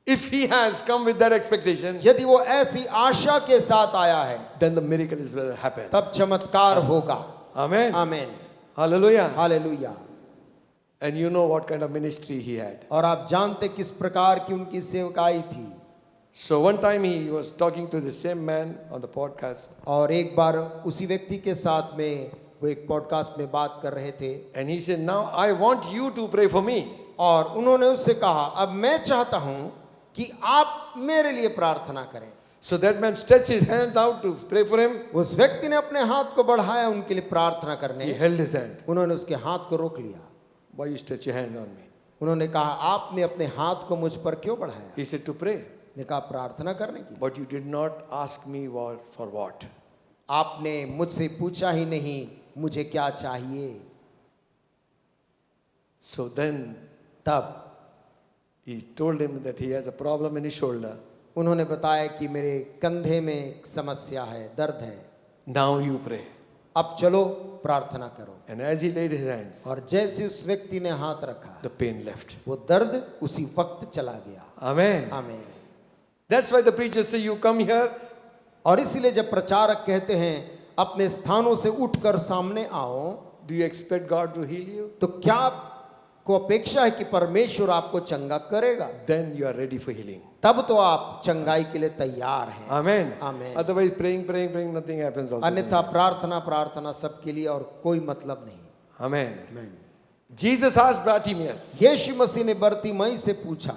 If he has come with that expectation, यदि वो ऐसी आशा के साथ आया है, then the miracle is will happen. तब चमत्कार होगा। Amen. आमीन। Hallelujah. Hallelujah. And you know what kind of ministry he had. और आप जानते किस प्रकार की उनकी सेवकाई थी। So one time he was talking to the same man on the podcast. और एक बार उसी व्यक्ति के साथ में वो एक पॉडकास्ट में बात कर रहे थे। And he said, now I want you to pray for me. और उन्होंने उससे कहा, अब मैं चाहता हूं कि आप मेरे लिए प्रार्थना करें। So that man stretched his hands out to pray for him. उस व्यक्ति ने अपने हाथ को बढ़ाया उनके लिए प्रार्थना करने। He held his hand. उन्होंने उसके हाथ को रोक लिया। Why you stretch your hand on me? उन्होंने कहा, आपने अपने हाथ को मुझ पर क्यों बढ़ाया? He said, to pray. ने कहा, प्रार्थना करने की। But you did not ask me for what. आपने मुझसे पूछा ही नहीं मुझे क्या चाहिए। So then तब he told him that he has a problem in his shoulder. उन्होंने बताया कि मेरे कंधे में एक समस्या है, दर्द है। Now you pray. अब चलो प्रार्थना करो। And as he laid his hands, और जैसे उस व्यक्ति ने हाथ रखा, the pain left. वो दर्द उसी वक्त चला गया। Amen. आमीन। That's why the preachers say, you come here, और इसीलिए जब प्रचारक कहते हैं अपने स्थानों से उठकर सामने आओ, Do you expect God to heal you? तो क्या आपको अपेक्षा है कि परमेश्वर आपको चंगा करेगा? Then you are ready for healing. तब तो आप चंगाई के लिए तैयार हैं। Amen. Amen. Otherwise, praying, nothing happens also. अन्यथा प्रार्थना सबके लिए और कोई मतलब नहीं। Amen. आमीन। Jesus asked Bartimaeus, यीशु मसीह ने बरतिमाई से पूछा,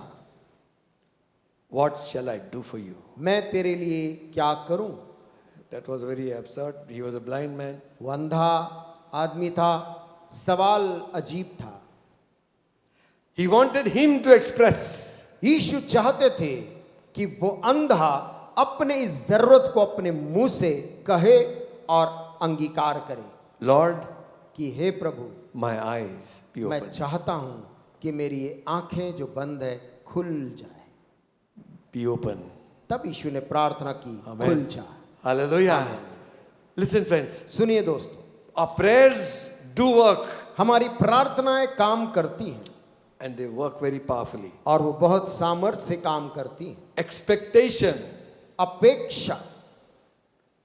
what shall I do for you? मैं तेरे लिए क्या करूं? That was very absurd. He was a blind man. वो अंधा आदमी था, सवाल अजीब था। He wanted him to express. यीशु चाहते थे कि वो अंधा अपने इस जरूरत को अपने मुंह से कहे और अंगीकार करे, Lord, कि हे प्रभु, my eyes be मैं open. चाहता हूं कि मेरी ये आंखें जो बंद है खुल जाए। Be open. तब यीशु ने प्रार्थना की, Amen. खुल जा। Hallelujah. Amen. Listen, friends. सुनिए दोस्तों, Our prayers do work हमारी प्रार्थनाएं काम करती हैं and they work very powerfully. और वो बहुत सामर्थ्य से काम करती हैं। Expectation अपेक्षा,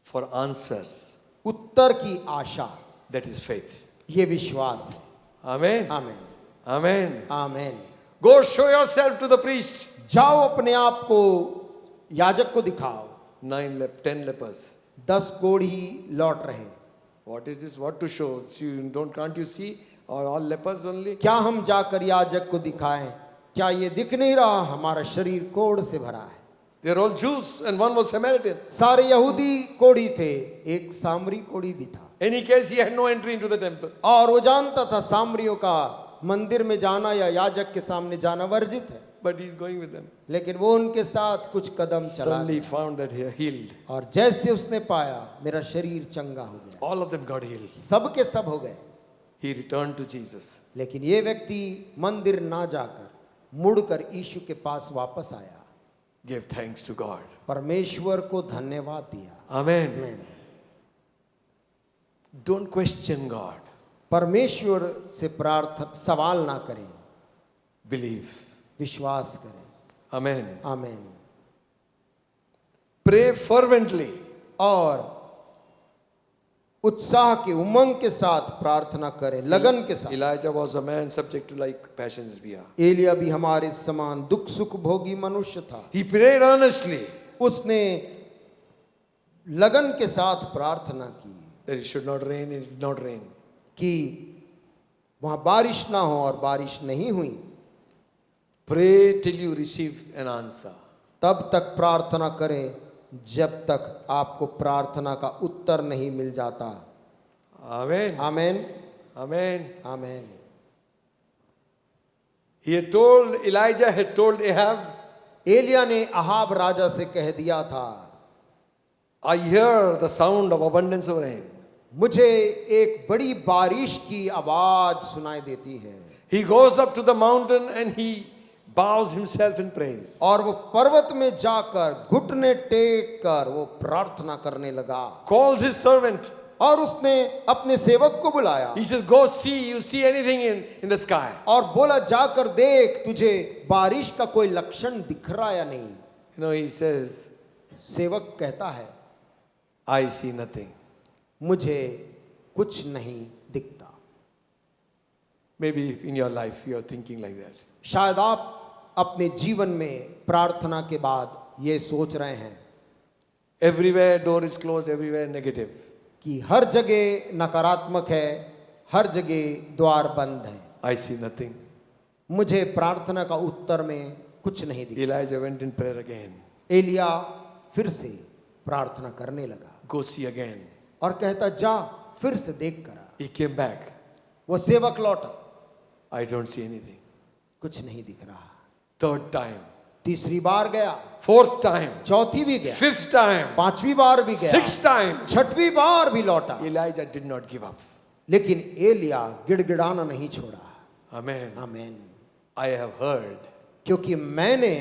for answers. उत्तर की आशा, That is faith. ये विश्वास है। Amen. आमीन, Amen. आमीन। Go show yourself to the priest. जाओ अपने आप को याजक को दिखाओ। 10 lepers. 10 कोढ़ी लौट रहे। What is this? What to show? Can't you see? Or all lepers only? क्या हम जाकर याजक को दिखाएं? क्या ये दिख नहीं रहा हमारा शरीर कोढ़ से भरा है? They are all Jews and one was Samaritan. सारे यहूदी कोढ़ी थे, एक सामरी कोढ़ी भी था। In any case, he had no entry into the temple. और वो जानता था सामरियों का मंदिर में जाना या याजक के सामने जाना वर्जित है, But he's going with them. लेकिन वो उनके साथ कुछ कदम चला Suddenly गया। found that he healed. और जैसे उसने पाया मेरा शरीर चंगा हो गया, All of them got healed. सब के सब हो गए। He returned to Jesus. लेकिन ये व्यक्ति मंदिर ना जाकर मुड़कर यीशु के पास वापस आया, Gave thanks to God. परमेश्वर को धन्यवाद दिया। Amen. आमीन। Don't question God. परमेश्वर से प्रार्थना सवाल ना करें, Believe. विश्वास करें। Amen. आमीन। Pray fervently. और उत्साह के उमंग के साथ प्रार्थना करें, लगन के साथ। Elijah was a man subject to like passions we are. Elia भी हमारे समान दुख सुख भोगी मनुष्य था। He prayed earnestly उसने लगन के साथ प्रार्थना की that it should not rain, it did not rain. कि वहां बारिश ना हो, और बारिश नहीं हुई। Pray till you receive an answer. तब तक प्रार्थना करें जब तक आपको प्रार्थना का उत्तर नहीं मिल जाता। Amen. आमीन, Amen. आमीन। Elijah had told Ahab, Elia ने अहाब राजा से कह दिया था, I hear the sound of abundance of rain. मुझे एक बड़ी बारिश की आवाज सुनाई देती है। He goes up to the mountain and he bows himself in praise. और वो पर्वत में जाकर घुटने टेक कर वो प्रार्थना करने लगा। Calls his servant. और उसने अपने सेवक को बुलाया He says, go see, you see anything in the sky? और बोला, जाकर देख तुझे बारिश का कोई लक्षण दिख रहा या नहीं। You know, he says, सेवक कहता है, I see nothing. मुझे कुछ नहीं दिखता। Maybe in your life you are thinking like that. शायद आप अपने जीवन में प्रार्थना के बाद ये सोच रहे हैं Everywhere door is closed, everywhere negative. कि हर जगह नकारात्मक है, हर जगह द्वार बंद है, I see nothing. मुझे प्रार्थना का उत्तर में कुछ नहीं दिखता। Elijah went in prayer again. Elia फिर से प्रार्थना करने लगा Go see again. और कहता, जा फिर से देख कर आ। He came back. वो सेवक लौटा, I don't see anything. कुछ नहीं दिख रहा। Third time. तीसरी बार गया, Fourth time. चौथी भी गया, Fifth time. पांचवी बार भी गया, Sixth time. छठवीं बार भी लौटा। Elijah did not give up. लेकिन एलिया गिड़गिड़ाना नहीं छोड़ा। Amen. आमीन। I have heard. क्योंकि मैंने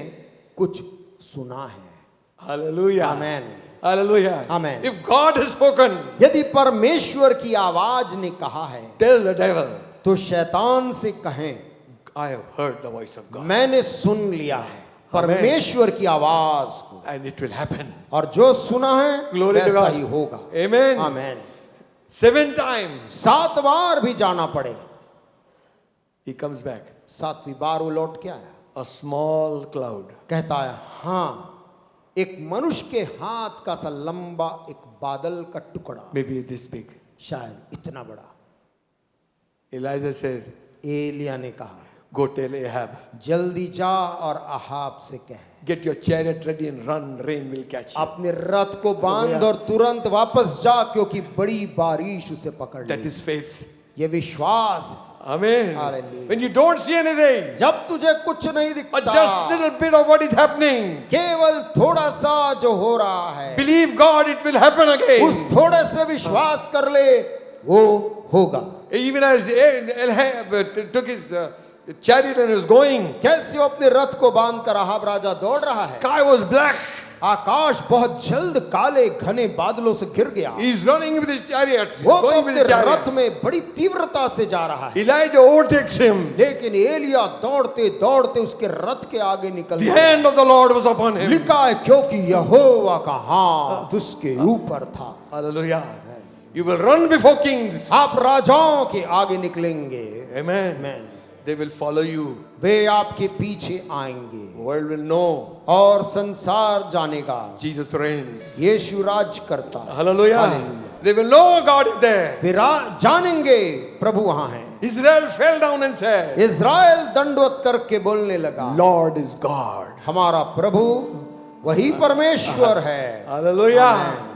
कुछ सुना है। Hallelujah. Amen. Hallelujah. Amen. If God has spoken, यदि परमेश्वर की आवाज ने कहा है tell the devil, तो शैतान से कहें, I have heard the voice of God. मैंने सुन लिया है। परमेश्वर की आवाज को, and it will happen. और जो सुना है Glory to वैसा God. ही होगा। Amen. आमेन। 7 times 7 बार भी जाना पड़े, he comes back. 7वीं बार वो लौट के आया, A small cloud. कहता है हाँ, एक मनुष्य के हाथ का सा लंबा एक बादल का टुकड़ा, Maybe this big. शायद इतना बड़ा। Elijah said, एलिया ने कहा go tell Ahab, जल्दी जा और अहाब से कह, get your chariot ready and run, rain will catch you. अपने रथ को बांध और तुरंत वापस जा, क्योंकि बड़ी बारिश उसे पकड़ That लेगी। is faith. ये विश्वास है। Amen. Hallelujah. When you don't see anything, जब तुझे कुछ नहीं or दिखता, just little bit of what is happening, केवल थोड़ा सा जो हो रहा है, believe God, it will happen उस again. थोड़े से विश्वास कर ले, वो होगा। Even as Ahab took his chariot and was going, कैसे वो अपने रथ को बांध कर अहाब राजा दौड़ रहा है, sky was black. आकाश बहुत जल्द काले घने बादलों से घिर गया, He's running with his chariot, वो तो going with अपने his रथ chariot. में बड़ी तीव्रता से जा रहा है, Elijah overtakes him. लेकिन एलिया दौड़ते दौड़ते उसके रथ के आगे निकल The गया। hand of the Lord was upon him. लिखा है क्योंकि यहोवा का हाथ उसके ऊपर था। Hallelujah. You will run before kings. आप राजाओं के आगे निकलेंगे। Amen. Amen. They will follow you. वे आपके पीछे आएंगे The world will know और संसार जानेगा Jesus reigns. यीशु राज करता है। Hallelujah. Hallelujah. They will know God is there. वे जानेंगे प्रभु वहां है। Israel fell down and said, Israel दंडवत करके बोलने लगा, Lord is God. हमारा प्रभु वही परमेश्वर है। Hallelujah.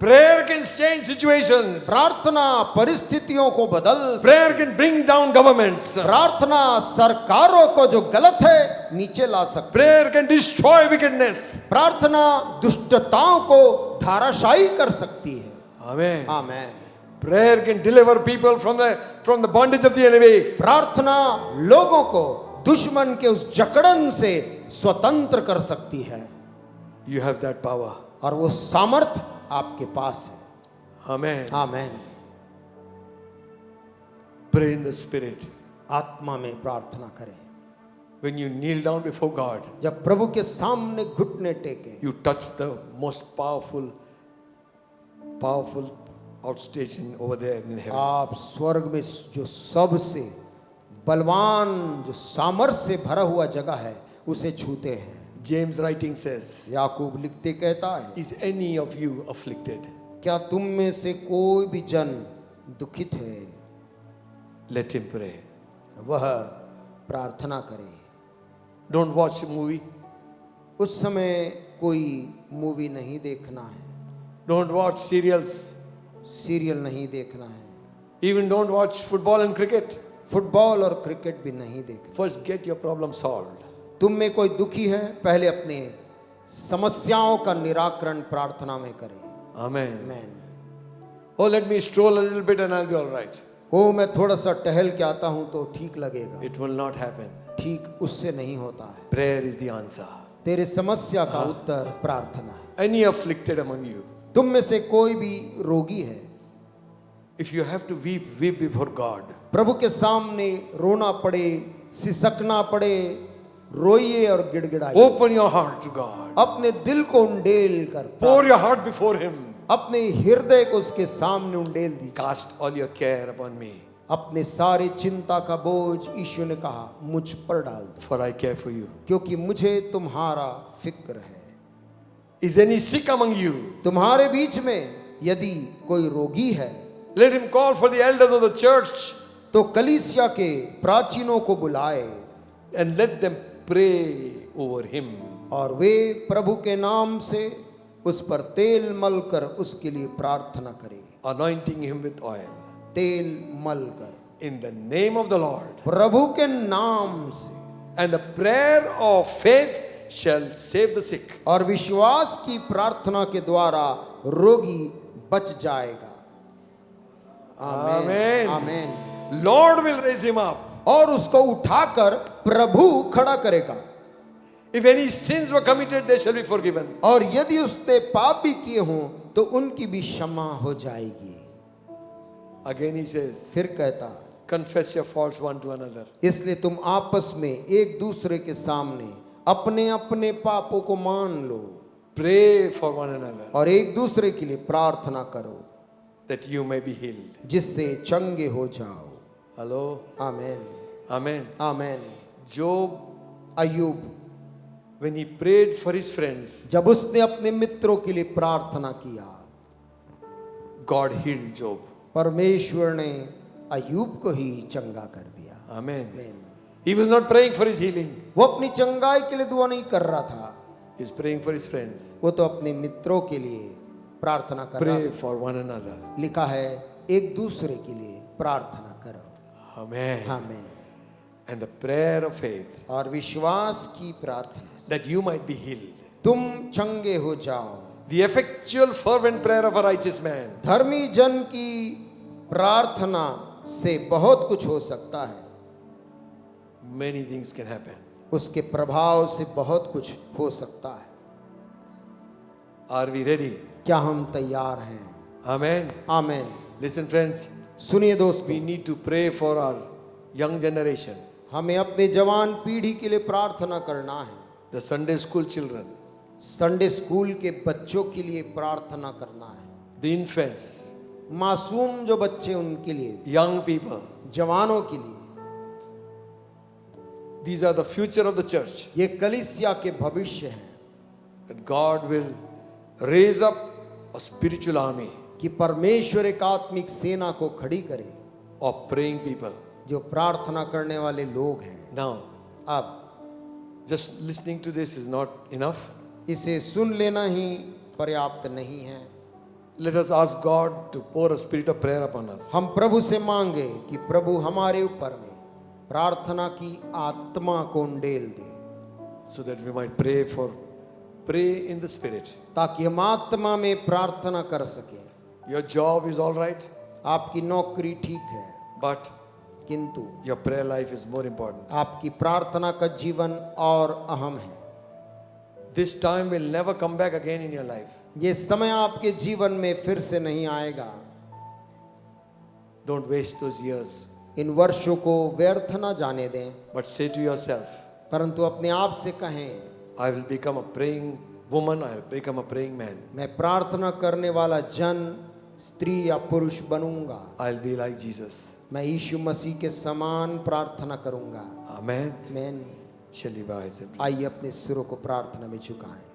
Prayer can change situations. प्रार्थना परिस्थितियों को बदल, Prayer can bring down governments. प्रार्थना सरकारों को जो गलत है नीचे ला सकती, Prayer can destroy wickedness. प्रार्थना दुष्टताओं को धाराशायी कर सकती है। Amen. Amen. Prayer can deliver people from the bondage of the enemy. प्रार्थना लोगों को दुश्मन के उस जकड़न से स्वतंत्र कर सकती है, You have that power. और वो सामर्थ आपके पास है। Amen. Amen. Pray in the Spirit. आत्मा में प्रार्थना करें। When you kneel down before God, जब प्रभु के सामने घुटने टेके, you touch the most powerful outstation over there in heaven. आप स्वर्ग में जो सबसे बलवान, जो सामर्थ से भरा हुआ जगह है, उसे छूते हैं। James writing says, याकूब लिखते कहता है, is any of you afflicted? क्या तुम में से कोई भी जन दुखित है, Let him pray. वह प्रार्थना करे। Don't watch a movie. उस समय कोई मूवी नहीं देखना है, Don't watch serials. सीरियल नहीं देखना है, Even don't watch football and cricket. Football और क्रिकेट भी नहीं देखना। First get your problem solved. तुम में कोई दुखी है, पहले अपने समस्याओं का निराकरण प्रार्थना में करें। Amen. Amen. Oh, let me stroll a little bit and I'll be all right. ओ मैं थोड़ा सा टहल के आता हूं तो ठीक लगेगा, It will not happen. ठीक उससे नहीं होता है। Prayer is the answer. तेरे समस्या का उत्तर प्रार्थना है। Any afflicted among you, तुम में से कोई भी रोगी है, if you have to weep, weep before God. प्रभु के सामने रोना पड़े, सिसकना पड़े, रोइए और गिड़गिड़ाइए। Open your heart to God. अपने दिल को उंडेल कर, Pour your heart before Him. अपने हृदय को उसके सामने उंडेल दीजिए। Cast all your care upon me, अपने सारे चिंता का बोझ ईश्वर ने कहा मुझ पर डाल दो, for I care for you. क्योंकि मुझे तुम्हारा फिक्र है। Is any sick among you? तुम्हारे बीच में यदि कोई रोगी है, Let him call for the elders of the church तो कलीसिया के प्राचीनों को बुलाए and let them pray over him. और वे प्रभु के नाम से उस पर तेल मल कर उसके लिए प्रार्थना करें। Anointing him with oil. तेल मल कर In the name of the Lord. प्रभु के नाम से, And the prayer of faith shall save the sick. और विश्वास की प्रार्थना के द्वारा रोगी बच जाएगा। Amen. आमीन। Lord will raise him up. और उसको उठाकर प्रभु खड़ा करेगा। If any sins were committed, they shall be forgiven. और यदि उसने पाप भी किए हों तो उनकी भी क्षमा हो जाएगी। Again he says, फिर कहता, confess your faults one to another. इसलिए तुम आपस में एक दूसरे के सामने अपने अपने पापों को मान लो Pray for one another और एक दूसरे के लिए प्रार्थना करो that you may be healed. जिससे चंगे हो जाओ। Hello? Amen Amen. Amen. Job, Ayyub when he prayed for his friends, जब उसने अपने मित्रों के लिए प्रार्थना किया, God healed Job. परमेश्वर ने अय्यूब को ही चंगा कर दिया। Amen. Amen. He was not praying for his healing. वो अपनी चंगाई के लिए दुआ नहीं कर रहा था, He's praying for his friends. वो तो अपने मित्रों के लिए प्रार्थना कर रहा Pray था। for one another. लिखा है एक दूसरे के लिए प्रार्थना करो। Amen. Amen. And the prayer of faith और विश्वास की प्रार्थना से that you might be healed. तुम चंगे हो जाओ। The effectual fervent prayer of a righteous man धर्मी जन की प्रार्थना से बहुत कुछ हो सकता है, many things can happen. उसके प्रभाव से बहुत कुछ हो सकता है। Are we ready? क्या हम तैयार हैं? Amen. आमेन। Listen friends, सुनिए we दोस्तों, need to pray for our young generation, हमें अपने जवान पीढ़ी के लिए प्रार्थना करना है। the Sunday school children, Sunday school के बच्चों के लिए प्रार्थना करना है। the infants, मासूम जो बच्चे, उनके लिए, young people. जवानों के लिए। These are the future of the church. ये कलीसिया के भविष्य हैं That God will raise up a spiritual army कि परमेश्वर एक आत्मिक सेना को खड़ी करे of praying people. जो प्रार्थना करने वाले लोग हैं। Now, अब just listening to this is not enough. इसे सुन लेना ही पर्याप्त नहीं है। Let us ask God to pour a spirit of prayer upon us. हम प्रभु से मांगे कि प्रभु हमारे ऊपर में प्रार्थना की आत्मा को उंडेल दे, So that we might pray in the spirit. ताकि हम आत्मा में प्रार्थना कर सकें। Your job is all right, आपकी नौकरी ठीक है, but किंतु your prayer life is more important. आपकी प्रार्थना का जीवन और अहम है। This time will never come back again in your life. ये समय आपके जीवन में फिर से नहीं आएगा। Don't waste those years, इन वर्षों को व्यर्थ ना जाने दें, but say to yourself, परंतु अपने आप से कहें, I will become a praying woman, I will become a praying man. मैं प्रार्थना करने वाला जन, स्त्री या पुरुष बनूंगा। I'll be like Jesus. मैं यीशु मसीह के समान प्रार्थना करूंगा। Amen. आमीन। Shall we bow our heads and pray? आइए अपने सिरों को प्रार्थना में झुकाएं।